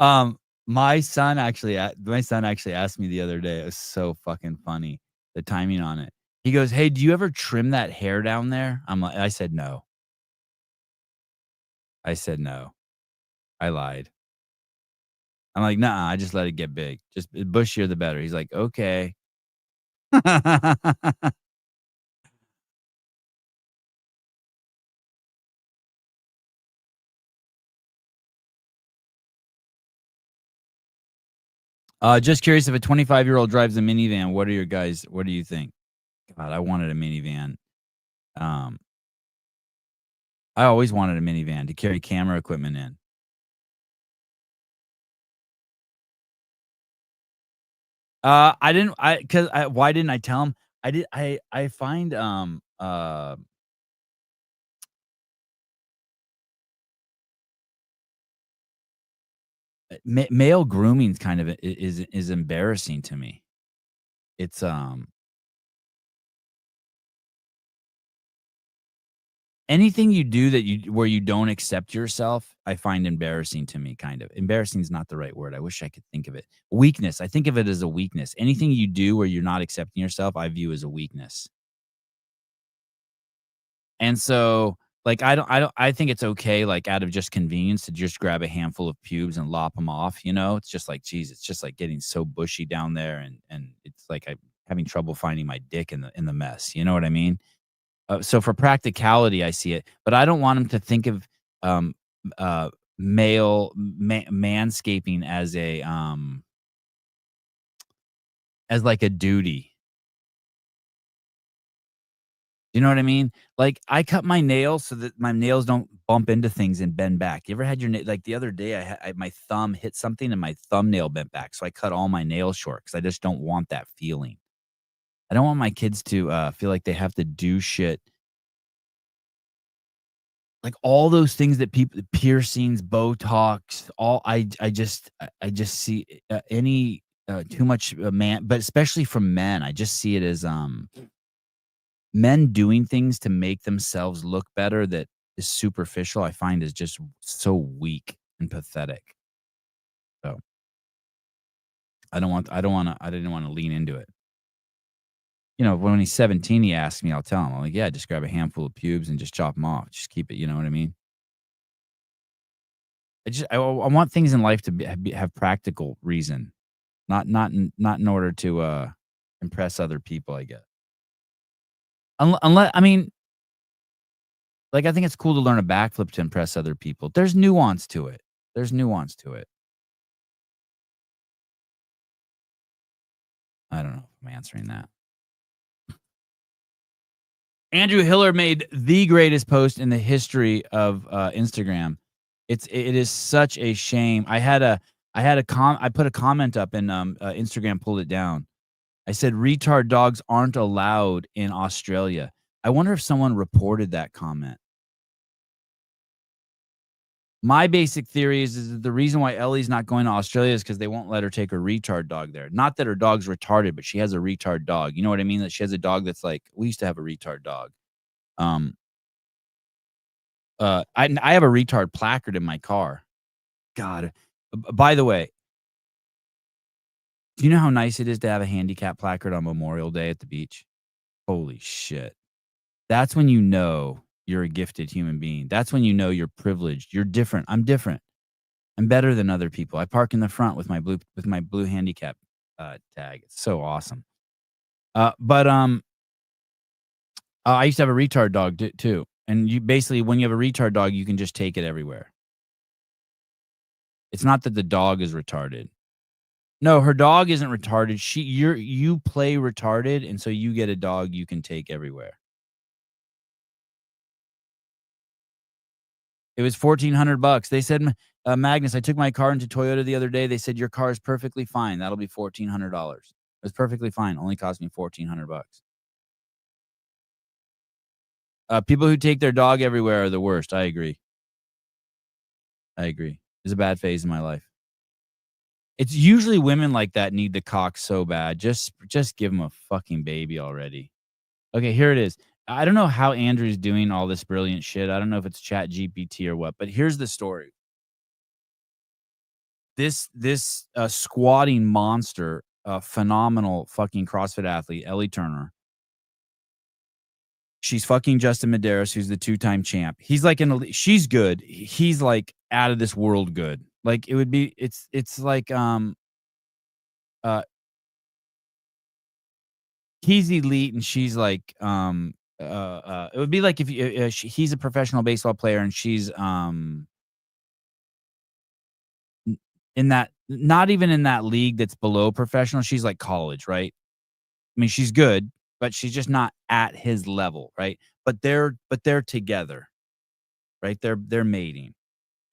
Um, my son actually asked me the other day. It was so fucking funny, the timing on it. He goes, "Hey, do you ever trim that hair down there?" I said, "No." I said, "No." I lied. I'm like, "Nah, I just let it get big. Just bushier the better." He's like, "Okay." Just curious if a 25-year-old drives a minivan, what do you think? God, I wanted a minivan. Um, I always wanted a minivan to carry camera equipment in. I didn't I 'cause I why didn't I tell him? I find, male grooming's kind of is embarrassing to me. It's, anything you do that you where you don't accept yourself, I find embarrassing to me, kind of. Embarrassing is not the right word, I wish I could think of it. Weakness, I think of it as a weakness. Anything you do where you're not accepting yourself, I view as a weakness. And so, like, I think it's okay, like, out of just convenience to just grab a handful of pubes and lop them off, you know? It's just like, geez, it's just, like, getting so bushy down there, and it's like I'm having trouble finding my dick in the mess, you know what I mean? So for practicality, I see it, but I don't want him to think of, um, manscaping as, like, a duty. You know what I mean? Like, I cut my nails so that my nails don't bump into things and bend back. You ever had your like, the other day, my thumb hit something and my thumbnail bent back, so I cut all my nails short because I just don't want that feeling. I don't want my kids to, feel like they have to do shit like, all those things that people piercings, Botox, all I just see, any, too much, man but especially from men, I just see it as, men doing things to make themselves look better that is superficial, I find is just so weak and pathetic. So, I didn't wanna lean into it. You know, when he's 17, he asks me, I'll tell him, I'm like, "Yeah, just grab a handful of pubes and just chop them off. Just keep it," you know what I mean? I want things in life to have practical reason, not in order to, impress other people, I guess. Unless I mean, like, I think it's cool to learn a backflip to impress other people. There's nuance to it. There's nuance to it. I don't know if I'm answering that. Andrew Hiller made the greatest post in the history of, Instagram. It is such a shame. I put a comment up and, Instagram pulled it down. I said, "Retard dogs aren't allowed in Australia." I wonder if someone reported that comment. My basic theory is that the reason why Ellie's not going to Australia is because they won't let her take her retard dog there. Not that her dog's retarded, but she has a retard dog. You know what I mean? That she has a dog that's like we used to have a retard dog. Um, I have a retard placard in my car. God. By the way, do you know how nice it is to have a handicap placard on Memorial Day at the beach? Holy shit. That's when you know you're a gifted human being. That's when you know you're privileged. You're different. I'm different. I'm better than other people. I park in the front with my blue handicap, tag. It's so awesome. I used to have a retard dog too, and you basically when you have a retard dog, you can just take it everywhere. It's not that the dog is retarded. No, her dog isn't retarded. You play retarded, and so you get a dog you can take everywhere. It was $1,400. They said, Magnus, I took my car into Toyota the other day. They said your car is perfectly fine. That'll be $1,400. It was perfectly fine. Only cost me $1,400. People who take their dog everywhere are the worst. I agree. I agree. It's a bad phase in my life. It's usually women like that need the cock so bad. Just give them a fucking baby already. Okay, here it is. I don't know how Andrew's doing all this brilliant shit. I don't know if it's Chat GPT or what, but here's the story. This squatting monster, phenomenal fucking CrossFit athlete, Ellie Turner. She's fucking Justin Medeiros, who's the two-time champ. He's like an elite she's good. He's like out of this world good. Like it would be it's like uh he's elite and she's like it would be like if he's a professional baseball player and she's in that not even in that league that's below professional. She's like college, right? I mean, she's good, but she's just not at his level, right? But they're together, right? They're mating.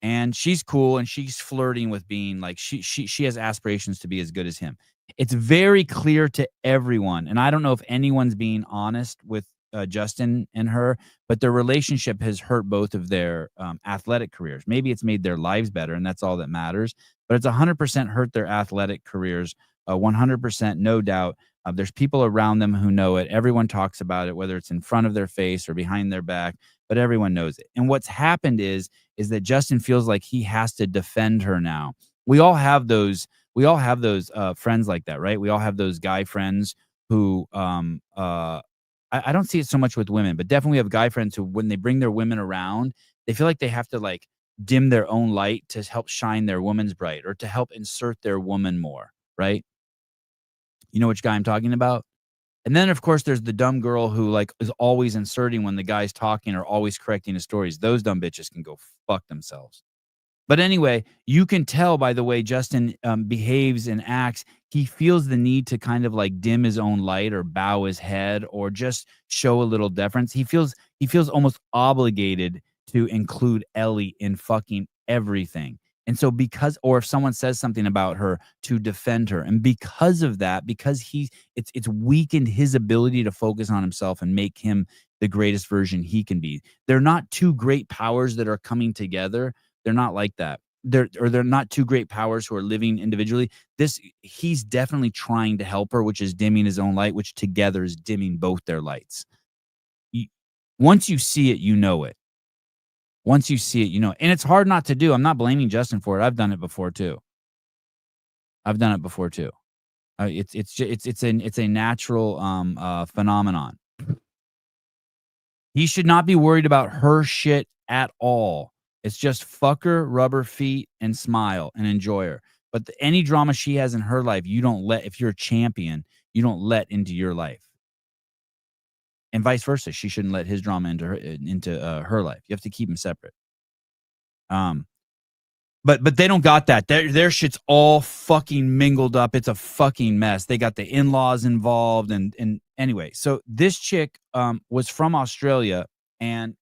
And she's cool and she's flirting with being like she has aspirations to be as good as him. It's very clear to everyone, and I don't know if anyone's being honest with Justin and her, but their relationship has hurt both of their athletic careers. Maybe it's made their lives better, and that's all that matters. But it's 100% hurt their athletic careers. 100%, no doubt. There's people around them who know it. Everyone talks about it, whether it's in front of their face or behind their back, but everyone knows it. And what's happened is that Justin feels like he has to defend her now. We all have those. We all have those friends like that, right? We all have those guy friends who I don't see it so much with women, but definitely have guy friends who, when they bring their women around, they feel like they have to like dim their own light to help shine their woman's bright or to help insert their woman more, right? You know which guy I'm talking about? And then, of course, there's the dumb girl who like is always inserting when the guy's talking or always correcting his stories. Those dumb bitches can go fuck themselves. But anyway, you can tell by the way Justin behaves and acts, he feels the need to kind of like dim his own light or bow his head or just show a little deference. He feels almost obligated to include Ellie in fucking everything. And so or if someone says something about her, to defend her. And because of that, because it's weakened his ability to focus on himself and make him the greatest version he can be. They're not two great powers that are coming together. They're not like that. They're not two great powers who are living individually. He's definitely trying to help her, which is dimming his own light, which together is dimming both their lights. Once you see it, you know it. Once you see it, you know it. And it's hard not to do. I'm not blaming Justin for it. I've done it before too. It's a natural phenomenon. He should not be worried about her shit at all. It's just fuck her, rub her feet, and smile and enjoy her. But any drama she has in her life, you don't let. If you're a champion, you don't let into your life, and vice versa. She shouldn't let his drama into her life. You have to keep them separate. But they don't got that. Their shit's all fucking mingled up. It's a fucking mess. They got the in-laws involved, and anyway. So this chick was from Australia, and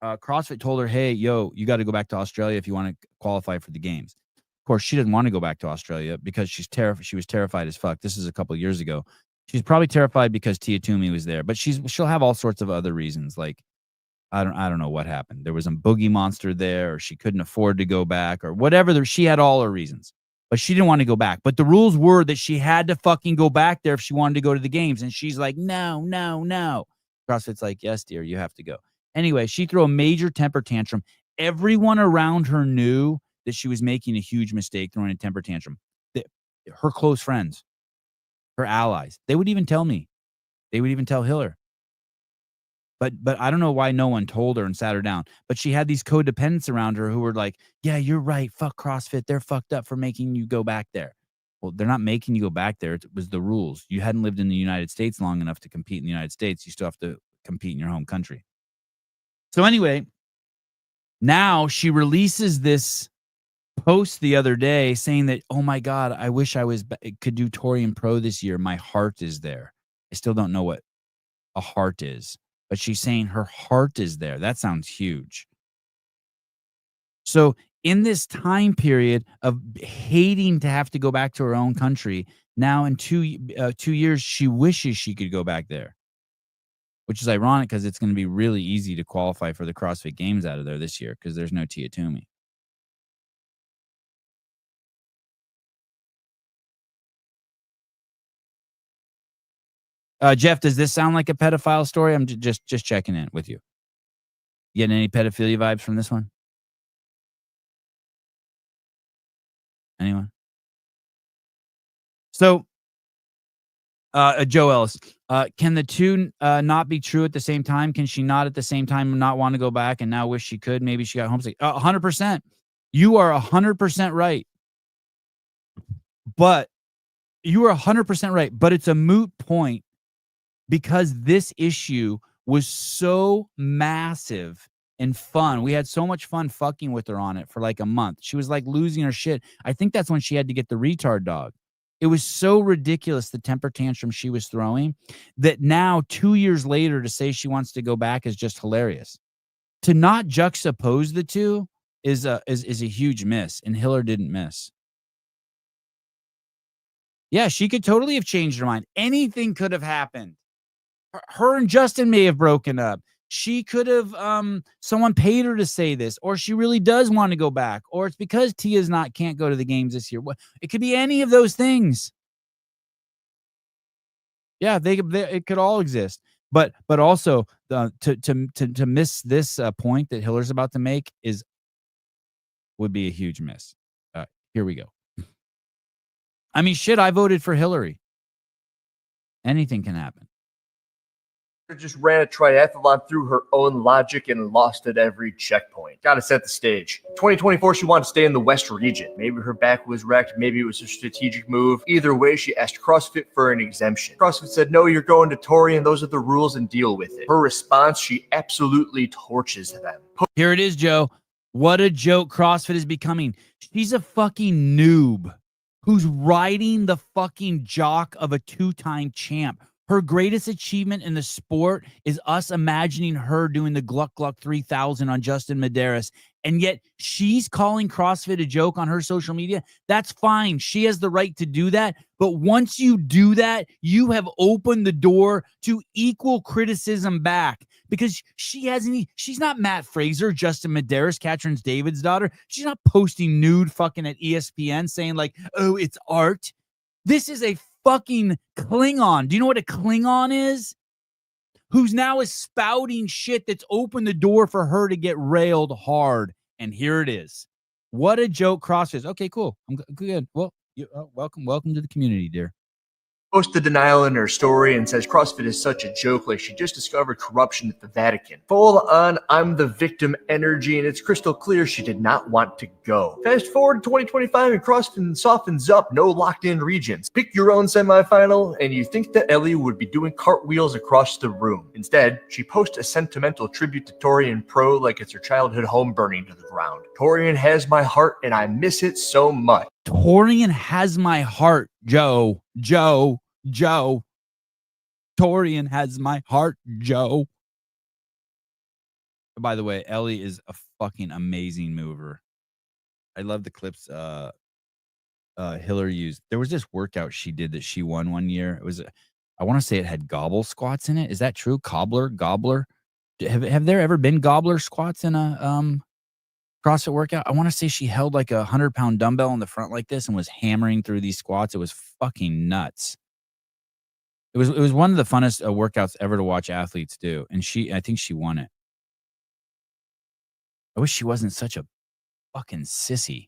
CrossFit told her, "Hey, yo, you got to go back to Australia if you want to qualify for the games." Of course, she didn't want to go back to Australia because she's terrified. She was terrified as fuck. This is a couple of years ago. She's probably terrified because Tia Toomey was there, but she'll have all sorts of other reasons, like I don't know what happened. There was a boogie monster there, or she couldn't afford to go back, or whatever. She had all her reasons, but she didn't want to go back. But the rules were that she had to fucking go back there if she wanted to go to the games. And she's like, no, no, no. CrossFit's like, yes, dear, you have to go. Anyway, she threw a major temper tantrum. Everyone around her knew that she was making a huge mistake throwing a temper tantrum. Her close friends, her allies, they would even tell me. They would even tell Hiller. But I don't know why no one told her and sat her down. But she had these codependents around her who were like, yeah, you're right. Fuck CrossFit. They're fucked up for making you go back there. Well, they're not making you go back there. It was the rules. You hadn't lived in the United States long enough to compete in the United States. You still have to compete in your home country. So anyway, now she releases this post the other day saying that, oh my God, I wish I could do Torian Pro this year. My heart is there. I still don't know what a heart is. But she's saying her heart is there. That sounds huge. So in this time period of hating to have to go back to her own country, now in 2 years, she wishes she could go back there, which is ironic because it's going to be really easy to qualify for the CrossFit Games out of there this year because there's no Tia Toomey. Jeff, does this sound like a pedophile story? I'm just checking in with you. You getting any pedophilia vibes from this one? Anyone? So, Joe Ellis, can the two not be true at the same time? Can she not at the same time not want to go back and now wish she could? Maybe she got homesick. 100%. You are 100% right. But you are 100% right. But it's a moot point because this issue was so massive and fun. We had so much fun fucking with her on it for like a month. She was like losing her shit. I think that's when she had to get the retard dog. It was so ridiculous, the temper tantrum she was throwing, that now 2 years later to say she wants to go back is just hilarious. To not juxtapose the two is a huge miss, and Hiller didn't miss. Yeah, she could totally have changed her mind. Anything could have happened. Her and Justin may have broken up. She could have someone paid her to say this, or she really does want to go back, or it's because Tia's can't go to the games this year. It could be any of those things. Yeah, it could all exist. But also to miss this point that Hiller's about to make would be a huge miss. Here we go. I mean, shit, I voted for Hillary. Anything can happen. Just ran a triathlon through her own logic and lost at every checkpoint. Gotta set the stage. 2024, she wanted to stay in the West region. Maybe her back was wrecked. Maybe it was a strategic move. Either way, she asked CrossFit for an exemption. CrossFit said, no, you're going to Tori, and those are the rules, and deal with it. Her response, she absolutely torches them. Here it is, Joe. What a joke CrossFit is becoming. She's a fucking noob who's riding the fucking jock of a 2-time champ. Her greatest achievement in the sport is us imagining her doing the Gluck Gluck 3000 on Justin Medeiros. And yet she's calling CrossFit a joke on her social media. That's fine. She has the right to do that. But once you do that, you have opened the door to equal criticism back, because she's not Matt Fraser, Justin Medeiros, Katrin David's daughter. She's not posting nude fucking at ESPN saying like, oh, it's art. This is a fucking Klingon. Do you know what a Klingon is? Who's now is spouting shit that's opened the door for her to get railed hard. And here it is. What a joke CrossFit is. Okay, cool. I'm good. Well, welcome to the community, dear. Posts the denial in her story and says CrossFit is such a joke, like she just discovered corruption at the Vatican. Full on I'm the victim energy, and it's crystal clear she did not want to go. Fast forward to 2025 and CrossFit softens up, no locked in regions. Pick your own semifinal, and you think that Ellie would be doing cartwheels across the room. Instead, she posts a sentimental tribute to Torian Pro like it's her childhood home burning to the ground. Torian has my heart, and I miss it so much. Torian has my heart, Joe. Torian has my heart, Joe. By the way, Ellie is a fucking amazing mover. I love the clips Hillary used. There was this workout she did that she won one year. It was, I want to say it had gobble squats in it. Is that true? Gobbler? Have there ever been gobbler squats in a CrossFit workout? I want to say she held like 100-pound dumbbell in the front like this and was hammering through these squats. It was fucking nuts. It was one of the funnest workouts ever to watch athletes do, and I think she won it. I wish she wasn't such a fucking sissy.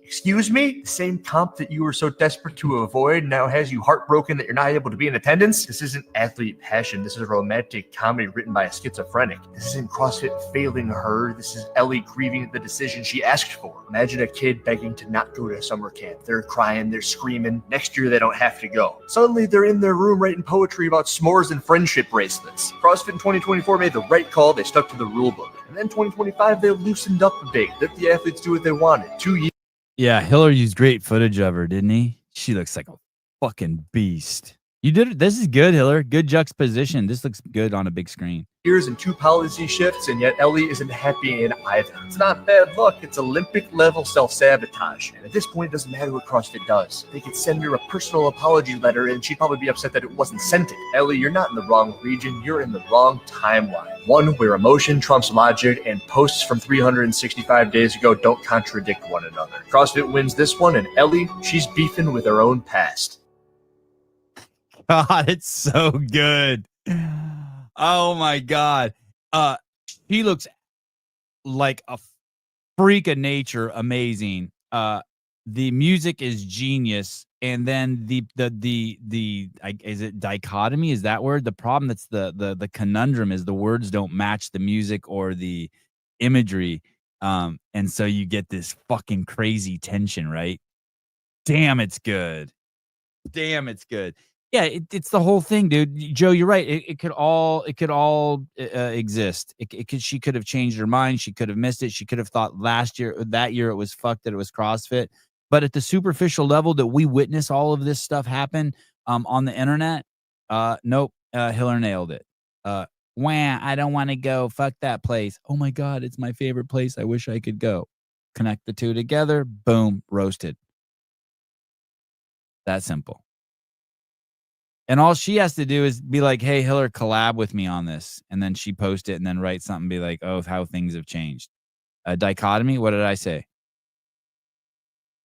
Excuse me? The same comp that you were so desperate to avoid now has you heartbroken that you're not able to be in attendance? This isn't athlete passion. This is a romantic comedy written by a schizophrenic. This isn't CrossFit failing her. This is Ellie grieving the decision she asked for. Imagine a kid begging to not go to summer camp. They're crying, they're screaming. Next year they don't have to go. Suddenly they're in their room writing poetry about s'mores and friendship bracelets. CrossFit in 2024 made the right call. They stuck to the rule book. And then 2025 they loosened up a bit. Let the athletes do what they wanted. 2 years. Yeah, Hiller used great footage of her, didn't he? She looks like a fucking beast. You did it. This is good, Hiller. Good juxtaposition. This looks good on a big screen. Years and 2 policy shifts, and yet Ellie isn't happy in either. It's not bad luck. It's Olympic-level self-sabotage. And at this point, it doesn't matter what CrossFit does. They could send her a personal apology letter, and she'd probably be upset that it wasn't sent it. Ellie, you're not in the wrong region. You're in the wrong timeline. One where emotion trumps logic, and posts from 365 days ago don't contradict one another. CrossFit wins this one, and Ellie, she's beefing with her own past. God, it's so good. Oh my God. She looks like a freak of nature. Amazing. The music is genius. And then is it dichotomy? Is that word? The problem that's the conundrum is the words don't match the music or the imagery. And so you get this fucking crazy tension, right? Damn, it's good. Damn, it's good. Yeah, it's the whole thing, dude. Joe, you're right. It could all exist. She could have changed her mind. She could have missed it. She could have thought that year it was fucked, that it was CrossFit. But at the superficial level that we witness all of this stuff happen on the internet, nope. Hiller nailed it. Wah, I don't want to go. Fuck that place. Oh my God, it's my favorite place. I wish I could go. Connect the two together. Boom, roasted. That simple. And all she has to do is be like, hey, Hiller, collab with me on this. And then she post it and then write something, be like, oh, how things have changed. Dichotomy? What did I say?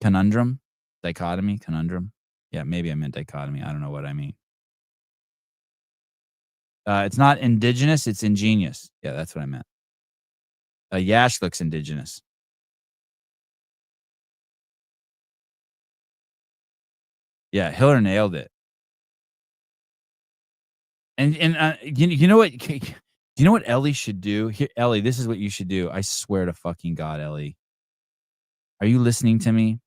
Conundrum? Dichotomy? Conundrum? Yeah, maybe I meant dichotomy. I don't know what I mean. It's not indigenous, it's ingenious. Yeah, that's what I meant. Yash looks indigenous. Yeah, Hiller nailed it. And you know what? You know what Ellie should do? Here, Ellie, this is what you should do. I swear to fucking God, Ellie. Are you listening to me?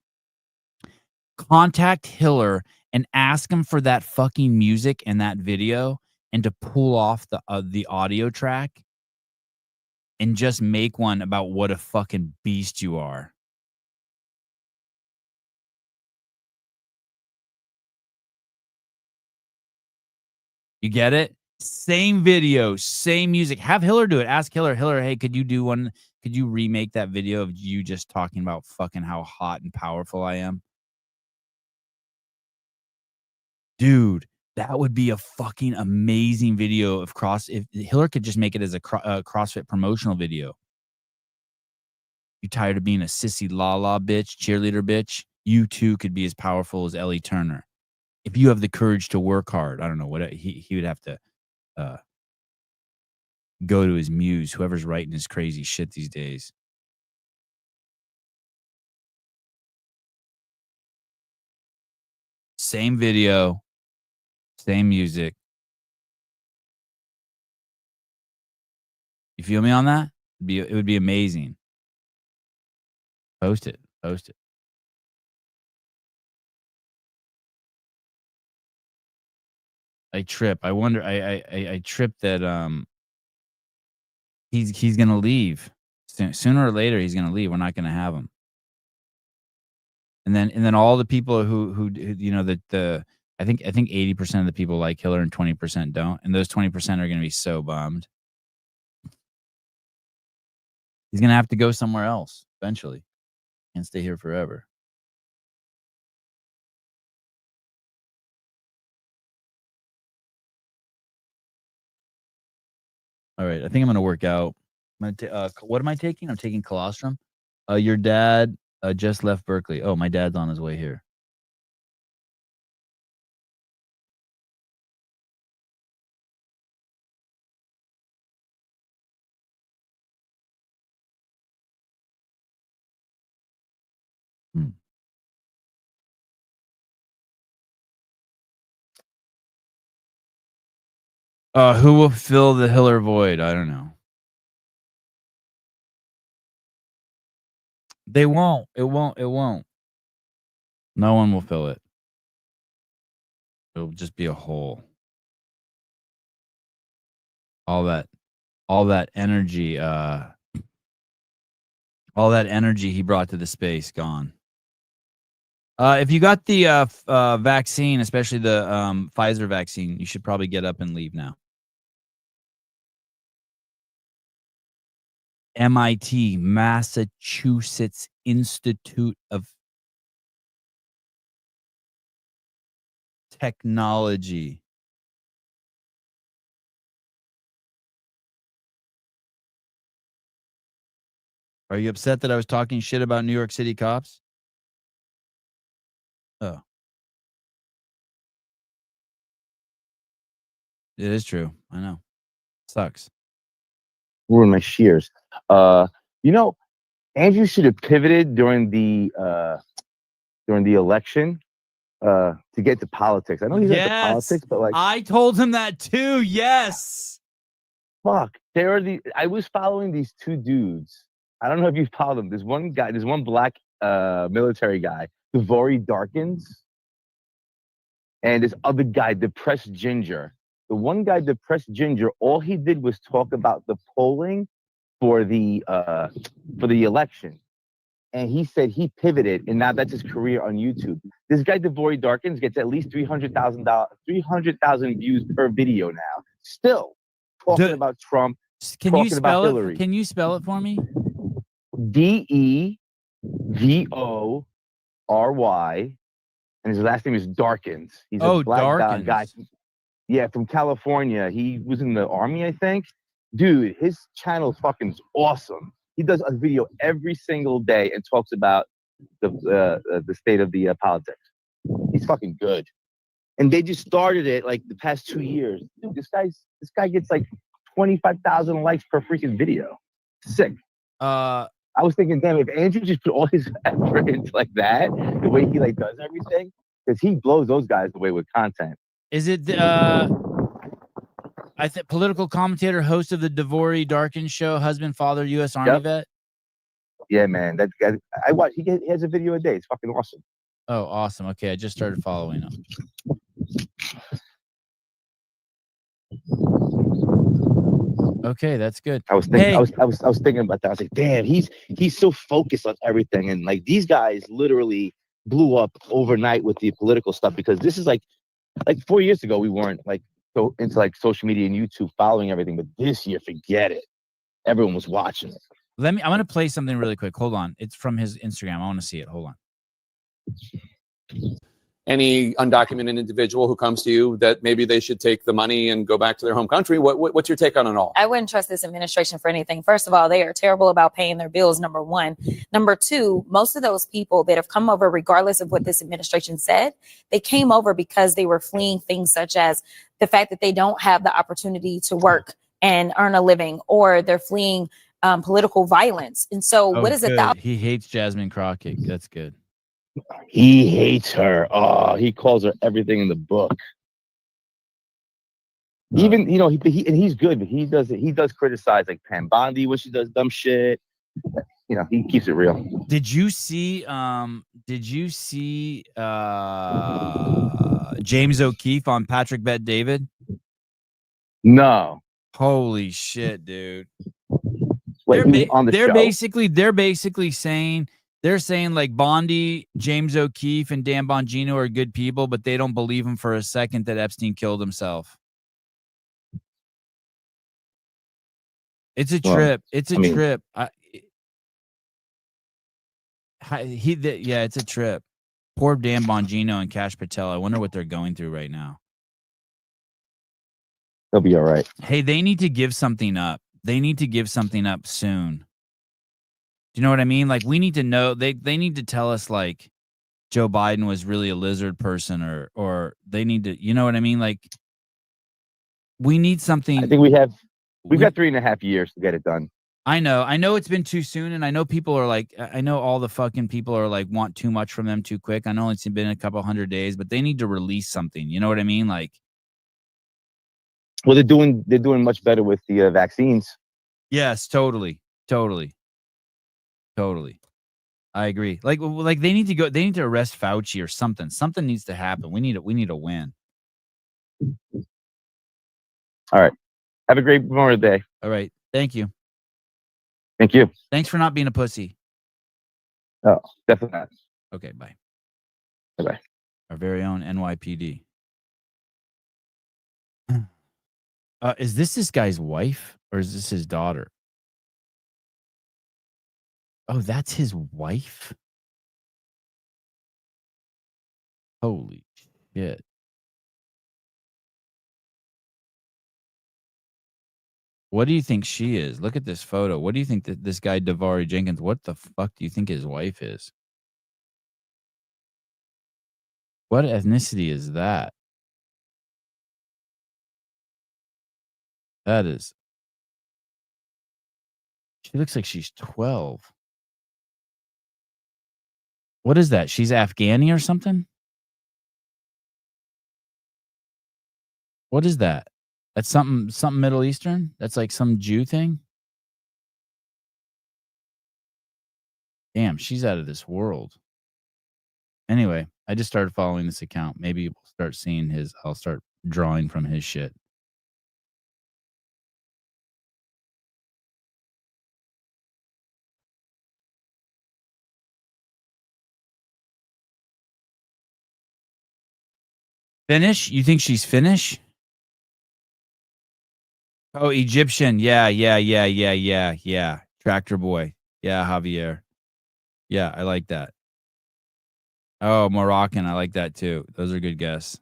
Contact Hiller and ask him for that fucking music and that video and to pull off the audio track and just make one about what a fucking beast you are. You get it? Same video, same music. Have Hiller do it. Ask Hiller, hey, could you do one? Could you remake that video of you just talking about fucking how hot and powerful I am? Dude, that would be a fucking amazing video of if Hiller could just make it as a CrossFit promotional video. You tired of being a sissy la bitch, cheerleader bitch? You too could be as powerful as Ellie Turner. If you have the courage to work hard, I don't know what he would have to go to his muse, whoever's writing his crazy shit these days. Same video, same music. You feel me on that? It would be amazing. Post it. I trip. I wonder. I trip that he's gonna leave sooner or later. He's gonna leave. We're not gonna have him. And then all the people who you know the I think 80% of the people like Hiller and 20% don't, and those 20% are gonna be so bummed. He's gonna have to go somewhere else eventually. Can't stay here forever. All right, I think I'm gonna work out. I'm gonna what am I taking? I'm taking colostrum. Your dad just left Berkeley. Oh, my dad's on his way here. Who will fill the Hiller void? I don't know. They won't. It won't. No one will fill it. It'll just be a hole. All that energy, all that energy he brought to the space, gone. If you got the vaccine, especially the Pfizer vaccine, you should probably get up and leave now. MIT, Massachusetts Institute of Technology. Are you upset that I was talking shit about New York City cops? Oh. It is true. I know. Sucks. Ruin my shears. You know, Andrew should have pivoted during the election to get to politics. I know he's into politics, but like I told him that too. Yes. Fuck. I was following these two dudes. I don't know if you've followed them. There's one guy, there's one black military guy, Devori Darkins. and this other guy, Depressed Ginger. The one guy, Depressed Ginger, all he did was talk about the polling for the election. And he said he pivoted, and now that's his career on YouTube. This guy, Devori Darkins, gets at least 300,000 views per video now. Still talking about Trump, talking about Hillary. Can you spell it for me? Devory, and his last name is Darkins. He's a black guy. Yeah, from California. He was in the army, I think. Dude, his channel is fucking awesome. He does a video every single day and talks about the state of the politics. He's fucking good. And they just started it like the past 2 years. Dude, this guy gets like 25,000 likes per freaking video. Sick. I was thinking, damn, if Andrew just put all his effort into like that, the way he like does everything, because he blows those guys away with content. Is it I think political commentator, host of the Devori Darkins show, husband, father, U.S. Army vet? Yeah, man. That guy, I watch. He has a video a day. It's fucking awesome. Oh, awesome. Okay, I just started following him. Okay, that's good. I was thinking. I was thinking about that. I was like, damn, he's so focused on everything, and like these guys literally blew up overnight with the political stuff because this is like 4 years ago we weren't like so into like social media and YouTube following everything, but this year, forget it. Everyone was watching it. I'm gonna play something really quick. Hold on. It's from his Instagram. I want to see it. Hold on. Any undocumented individual who comes to you that maybe they should take the money and go back to their home country, what's your take on it all? I wouldn't trust this administration for anything. First of all, they are terrible about paying their bills, number one. Number two, most of those people that have come over, regardless of what this administration said, they came over because they were fleeing things such as the fact that they don't have the opportunity to work and earn a living, or they're fleeing political violence. And so what is it? He hates Jasmine Crockett. That's good. He hates her. Oh, he calls her everything in the book. Even he's good, but he does criticize like Pam Bondi when she does dumb shit. He keeps it real. Did you see James O'Keefe on Patrick Bet David? No. Holy shit, dude. Wait, on the show? They're basically saying like Bondi, James O'Keefe, and Dan Bongino are good people, but they don't believe him for a second that Epstein killed himself. It's a trip. It's a trip. It's a trip. Poor Dan Bongino and Kash Patel. I wonder what they're going through right now. They'll be all right. Hey, they need to give something up. They need to give something up soon. Do you know what I mean? Like, we need to know. They need to tell us like Joe Biden was really a lizard person, or they need to. You know what I mean? Like, we need something. I think we've got 3.5 years to get it done. I know it's been too soon, and I know people are like, I know all the fucking people are like want too much from them too quick. I know it's been a couple 100 days, but they need to release something. You know what I mean? Like, well, they're doing much better with the vaccines. Yes, totally. I agree. Like they need to arrest Fauci or something. Something needs to happen. We need a win. All right. Have a great Memorial Day. All right. Thank you. Thank you. Thanks for not being a pussy. Oh, definitely not. Okay, bye. Bye-bye. Our very own NYPD. Is this guy's wife or is this his daughter? Oh, that's his wife? Holy shit. What do you think she is? Look at this photo. What do you think that this guy, Davari Jenkins, what the fuck do you think his wife is? What ethnicity is that? That is... She looks like she's 12. What is that? She's Afghani or something? What is that? That's something Middle Eastern? That's like some Jew thing? Damn, she's out of this world. Anyway, I just started following this account. Maybe we'll start seeing his. I'll start drawing from his shit. Finnish? You think she's Finnish? Oh, Egyptian. Yeah. Tractor boy. Yeah, Javier. Yeah, I like that. Oh, Moroccan. I like that too. Those are good guesses.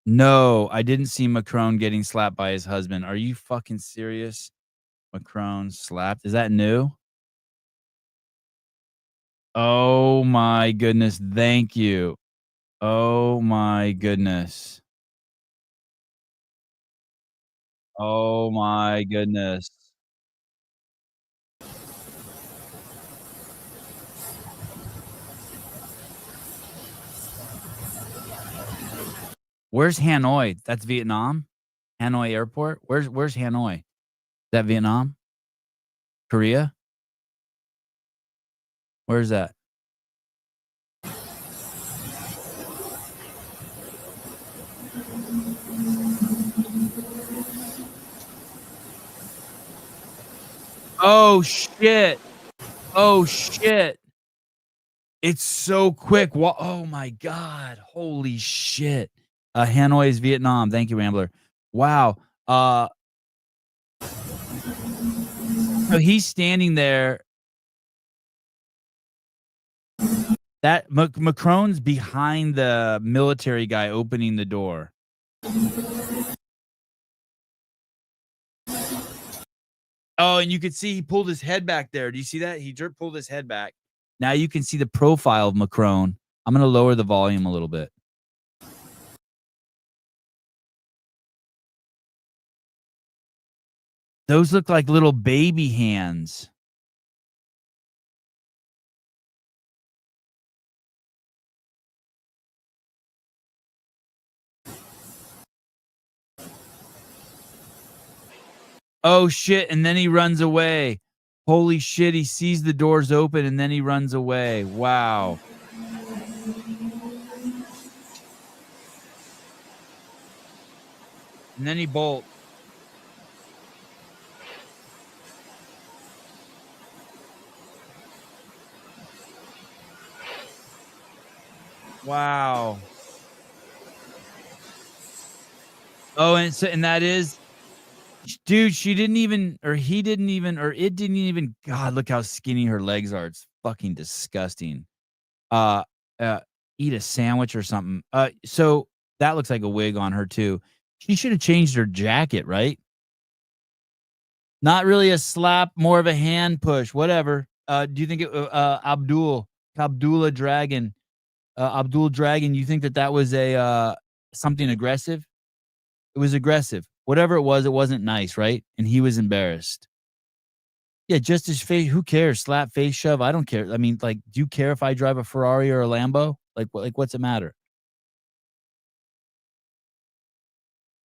No, I didn't see Macron getting slapped by his husband. Are you fucking serious? Macron slapped. Is that new? Oh my goodness. Thank you. Oh my goodness. Oh my goodness. Where's Hanoi? That's Vietnam? Hanoi Airport? Where's Hanoi? Is that Vietnam? Korea? Where's that? Oh shit. Oh shit. It's so quick. Oh my god. Holy shit. Hanoi is Vietnam. Thank you, Rambler. Wow. So he's standing there. That Macron's behind the military guy opening the door. Oh, and you could see he pulled his head back there. Do you see that? He pulled his head back. Now you can see the profile of Macron. I'm going to lower the volume a little bit. Those look like little baby hands. Oh shit, and then he runs away. Holy shit, he sees the doors open and then he runs away. Wow. And then he bolts. Wow. Oh, and that is, dude, she didn't even, or he didn't even, or it didn't even, God, look how skinny her legs are. It's fucking disgusting. Eat a sandwich or something. So that looks like a wig on her too. She should have changed her jacket, right? Not really a slap, more of a hand push, whatever. Do you think Abdullah Dragon, Abdul Dragon, you think that was a, something aggressive? It was aggressive. Whatever it wasn't nice, right? And he was embarrassed. Yeah, just his face. Who cares? Slap, face shove. I don't care. I mean, like, do you care if I drive a Ferrari or a Lambo? Like what's it matter?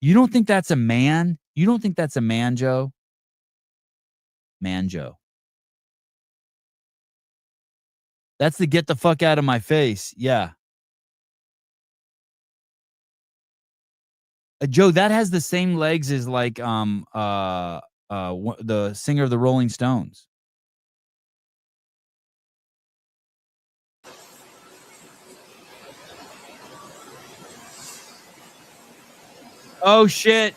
You don't think that's a man? You don't think that's a man, Joe? Man, Joe. That's the get the fuck out of my face. Yeah. Joe, that has the same legs as like the singer of the Rolling Stones. Oh shit.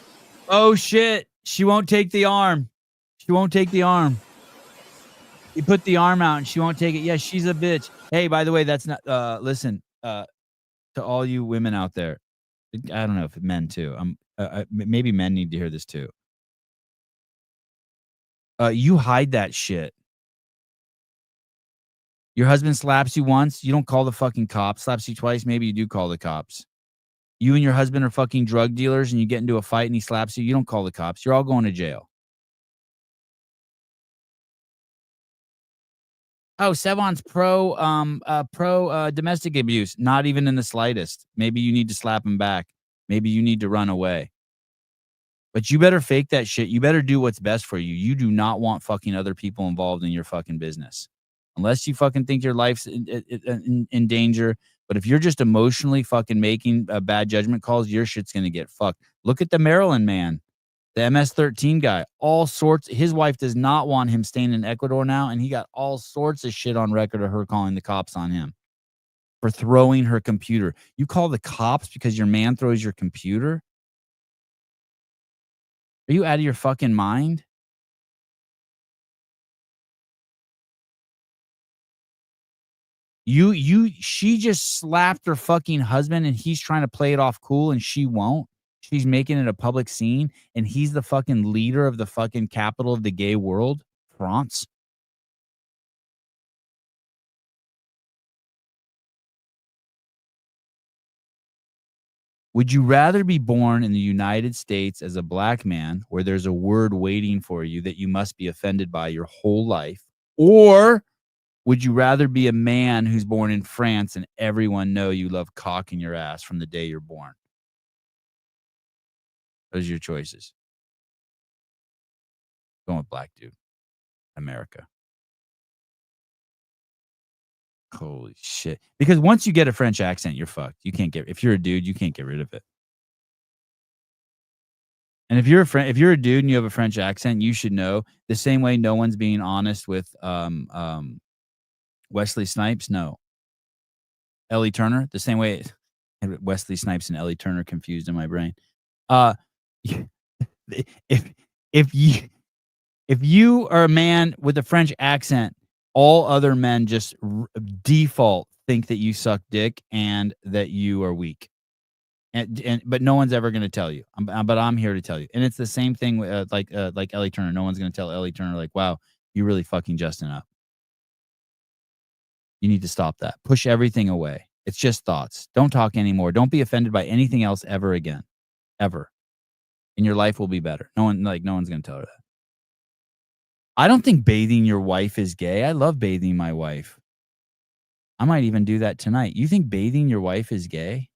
Oh shit. She won't take the arm. She won't take the arm. You put the arm out and she won't take it. Yeah, she's a bitch. Hey, by the way, that's not listen, to all you women out there. I don't know if men too. Maybe men need to hear this too. You hide that shit. Your husband slaps you once, you don't call the fucking cops. Slaps you twice, maybe you do call the cops. You and your husband are fucking drug dealers and you get into a fight and he slaps you, you don't call the cops. You're all going to jail. Oh, Sevon's pro domestic abuse. Not even in the slightest. Maybe you need to slap him back. Maybe you need to run away. But you better fake that shit. You better do what's best for you. You do not want fucking other people involved in your fucking business. unless you fucking think your life's in danger. But if you're just emotionally fucking making bad judgment calls, your shit's going to get fucked. Look at the Maryland man, the MS-13 guy. All sorts. His wife does not want him staying in Ecuador now, and he got all sorts of shit on record of her calling the cops on him for throwing her computer. You call the cops because your man throws your computer? Are you out of your fucking mind? She just slapped her fucking husband and he's trying to play it off cool and she won't. She's making it a public scene and he's the fucking leader of the fucking capital of the gay world, France. Would you rather be born in the United States as a black man where there's a word waiting for you that you must be offended by your whole life? Or would you rather be a man who's born in France and everyone know you love cock in your ass from the day you're born? Those are your choices. Going with black dude. America. Holy shit. Because once you get a French accent, you're fucked. You can't get, if you're a dude, you can't get rid of it. And if you're a dude and you have a French accent, you should know the same way no one's being honest with Wesley Snipes. No. Ellie Turner, the same way Wesley Snipes and Ellie Turner confused in my brain. If you are a man with a French accent, all other men just default think that you suck dick and that you are weak. But no one's ever going to tell you. But I'm here to tell you. And it's the same thing like Ellie Turner. No one's going to tell Ellie Turner like, wow, you really fucking Justin up. You need to stop that. Push everything away. It's just thoughts. Don't talk anymore. Don't be offended by anything else ever again. Ever. And your life will be better. No one's going to tell her that. I don't think bathing your wife is gay. I love bathing my wife. I might even do that tonight. You think bathing your wife is gay?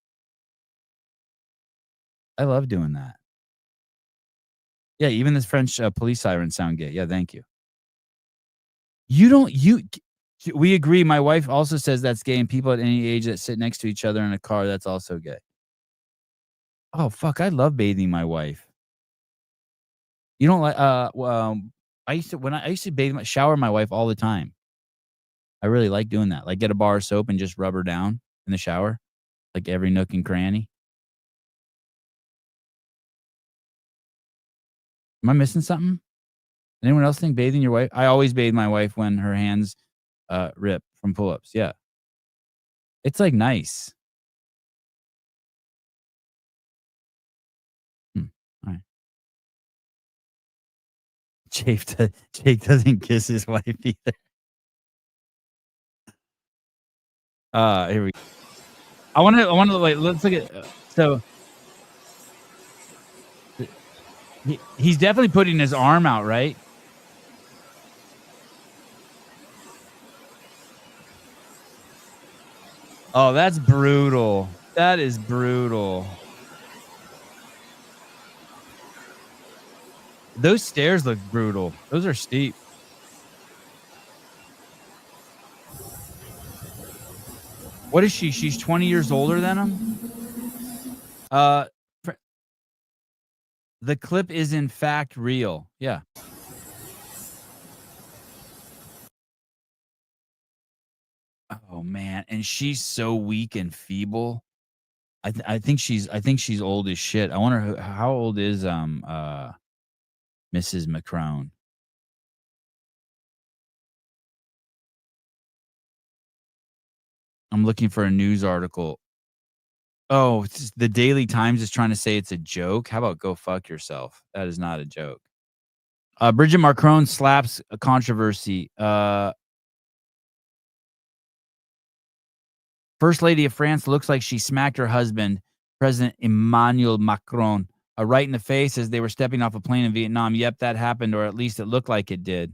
I love doing that. Yeah, even this French police sirens sound gay. Yeah, thank you. We agree. My wife also says that's gay, and people at any age that sit next to each other in a car, that's also gay. Oh, fuck. I love bathing my wife. You don't like, I used to shower my wife all the time. I really like doing that. Like get a bar of soap and just rub her down in the shower, like every nook and cranny. Am I missing something? Anyone else think bathing your wife? I always bathe my wife when her hands rip from pull-ups. Yeah. It's like nice. All right. Jake doesn't kiss his wife either. Here we go. I want to wait. Let's look at so he's definitely putting his arm out, right? Oh, that's brutal. That is brutal. Those stairs look brutal. Those are steep. What is she? She's 20 years older than him? The clip is in fact real. Yeah. Oh man, and she's so weak and feeble. I think she's old as shit. I wonder how old is Mrs. Macron. I'm looking for a news article. Oh, the Daily Times is trying to say it's a joke. How about go fuck yourself? That is not a joke. Bridget Macron slaps a controversy. First Lady of France looks like she smacked her husband, President Emmanuel Macron, right in the face as they were stepping off a plane in Vietnam. Yep, that happened, or at least it looked like it did.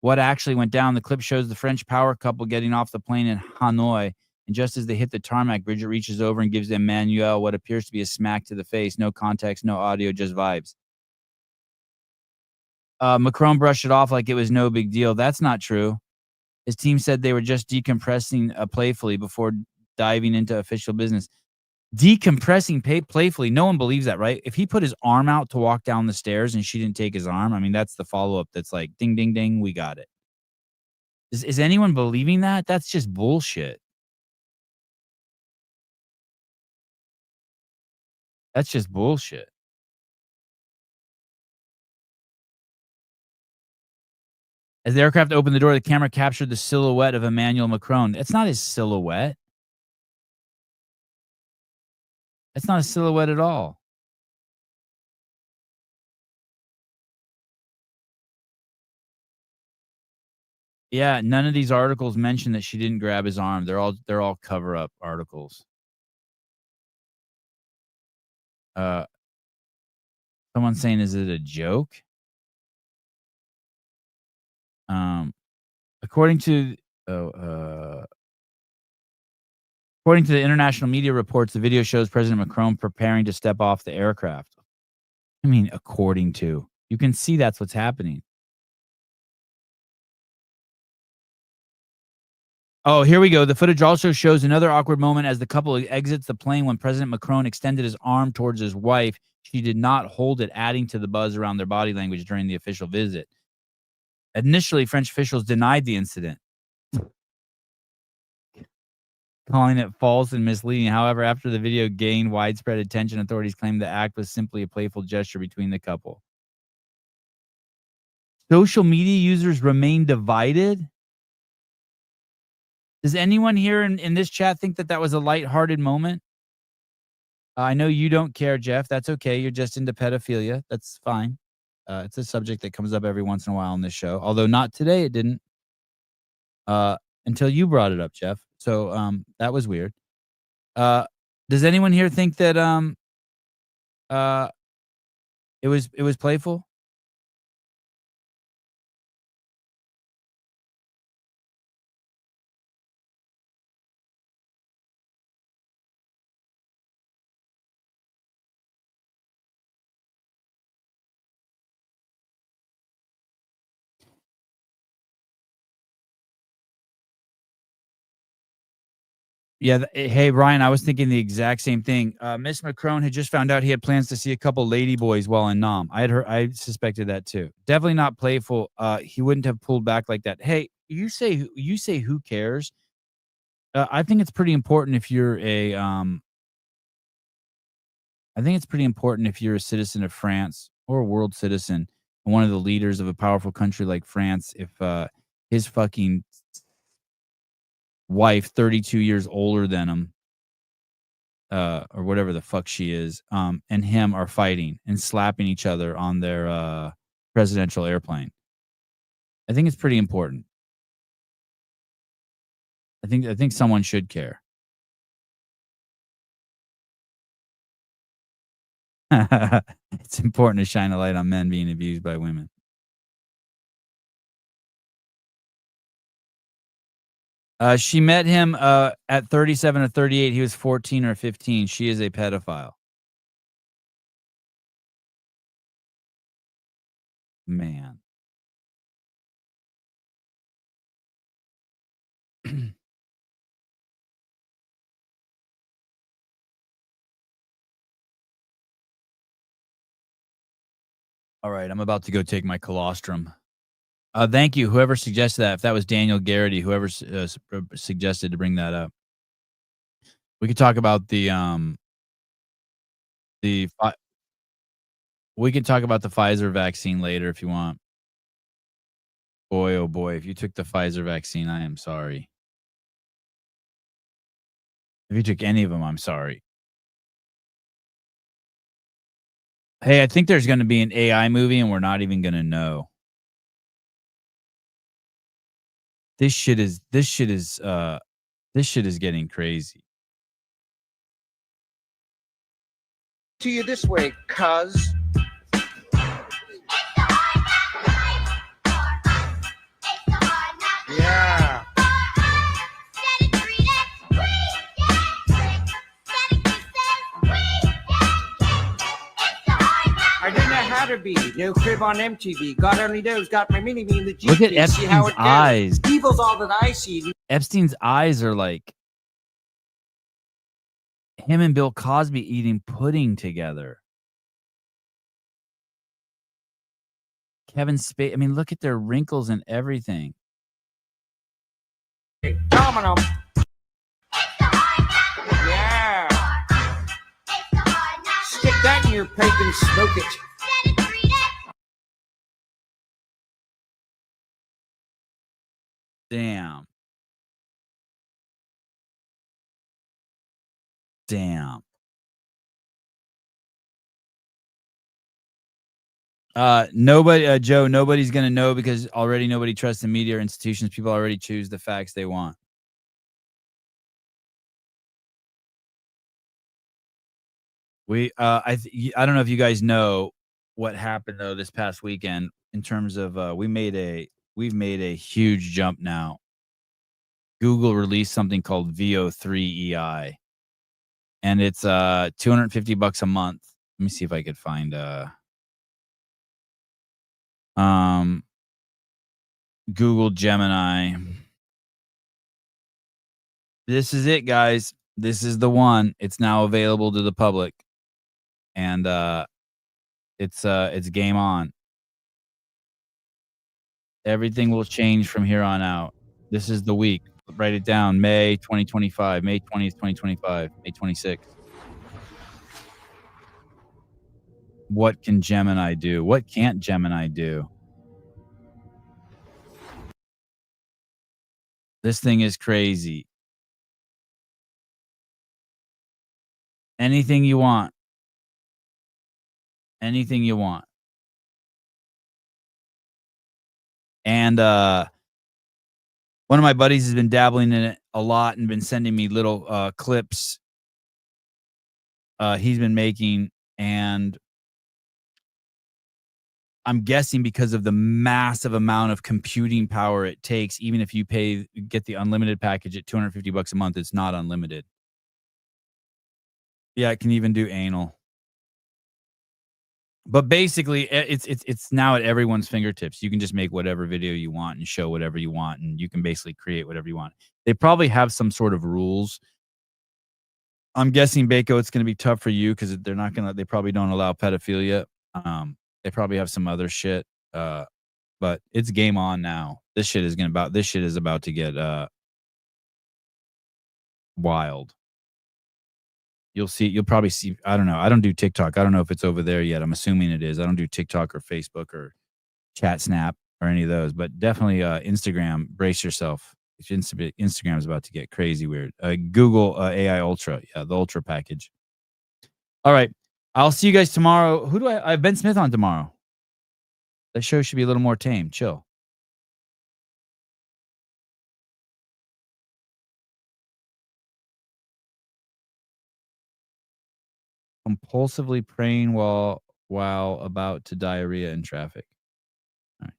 What actually went down? The clip shows the French power couple getting off the plane in Hanoi, and just as they hit the tarmac, Bridget reaches over and gives Emmanuel what appears to be a smack to the face. No context, no audio, just vibes. Macron brushed it off like it was no big deal. That's not true. His team said they were just decompressing playfully before diving into official business. Decompressing playfully. No one believes that, right? If he put his arm out to walk down the stairs and she didn't take his arm, I mean, that's the follow-up that's like, ding, ding, ding, we got it. Is anyone believing that? That's just bullshit. That's just bullshit. As the aircraft opened the door, the camera captured the silhouette of Emmanuel Macron. It's not his silhouette. It's not a silhouette at all. Yeah, none of these articles mention that she didn't grab his arm. They're all cover-up articles. Someone's saying, is it a joke? According to the international media reports, the video shows President Macron preparing to step off the aircraft. I mean, according to. You can see that's what's happening. Oh, here we go. The footage also shows another awkward moment as the couple exits the plane when President Macron extended his arm towards his wife. She did not hold it, adding to the buzz around their body language during the official visit. Initially, French officials denied the incident, calling it false and misleading. However, after the video gained widespread attention, authorities claimed the act was simply a playful gesture between the couple. Social media users remain divided. Does anyone here in this chat think that was a lighthearted moment? I know you don't care, Jeff. That's okay. You're just into pedophilia. That's fine. It's a subject that comes up every once in a while on this show. Although not today, it didn't. Until you brought it up, Jeff. So that was weird. Does anyone here think that it was playful? Yeah. Hey, Ryan, I was thinking the exact same thing. Miss Macron had just found out he had plans to see a couple lady boys while in Nam. I suspected that too. Definitely not playful. He wouldn't have pulled back like that. Hey, you say who cares? I think it's pretty important if you're a I think it's pretty important if you're a citizen of France or a world citizen and one of the leaders of a powerful country like France, if his fucking wife, 32 years older than him, or whatever the fuck she is, and him are fighting and slapping each other on their presidential airplane. I think it's pretty important. I think someone should care. It's important to shine a light on men being abused by women. She met him at 37 or 38. He was 14 or 15. She is a pedophile. Man. All right, I'm about to go take my colostrum. Thank you, whoever suggested that. If that was Daniel Garrity, whoever suggested to bring that up. We could talk about we can talk about the Pfizer vaccine later if you want. Boy, oh boy, if you took the Pfizer vaccine, I am sorry. If you took any of them, I'm sorry. Hey, I think there's going to be an AI movie and we're not even going to know. This shit is getting crazy. To you this way, cuz. Yeah. I didn't know how to be. No crib on MTV. God only knows. Got my mini-me in the GP. Look at See how Epstein's it goes. eyes. Evil's all that I see. Epstein's eyes are like him and Bill Cosby eating pudding together. Kevin Spacey. I mean, look at their wrinkles and everything. Domino. Yeah. Stick that in your pipe and smoke it. Damn. Damn. Nobody, Joe, nobody's going to know because already nobody trusts the media or institutions. People already choose the facts they want. I don't know if you guys know what happened though this past weekend in terms of we've made a huge jump now. Google released something called VO3 EI, and it's $250 a month. Let me see if I could find Google Gemini. This is it, guys. This is the one. It's now available to the public, and it's game on. Everything will change from here on out. This is the week. Write it down. May 2025. May 20th, 2025. May 26th. What can Gemini do? What can't Gemini do? This thing is crazy. Anything you want. Anything you want. And one of my buddies has been dabbling in it a lot and been sending me little clips he's been making, and I'm guessing because of the massive amount of computing power it takes, even if you get the unlimited package at $250 a month, it's not unlimited. Yeah, it can even do anal. But basically, it's now at everyone's fingertips. You can just make whatever video you want and show whatever you want, and you can basically create whatever you want. They probably have some sort of rules. I'm guessing, Bako, it's going to be tough for you because they probably don't allow pedophilia. They probably have some other shit. But it's game on now. This shit is about to get wild. You'll probably see. I don't know. I don't do TikTok. I don't know if it's over there yet. I'm assuming it is. I don't do TikTok or Facebook or Chat Snap or any of those, but definitely Instagram. Brace yourself. Instagram is about to get crazy weird. Google AI Ultra. Yeah, the Ultra package. All right. I'll see you guys tomorrow. Who do I have Ben Smith on tomorrow. That show should be a little more tame. Chill. Compulsively praying while about to diarrhea in traffic. All right.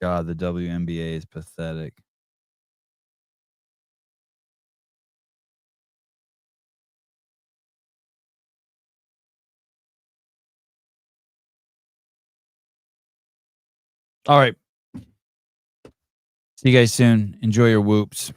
God, the WNBA is pathetic. All right. See you guys soon. Enjoy your whoops.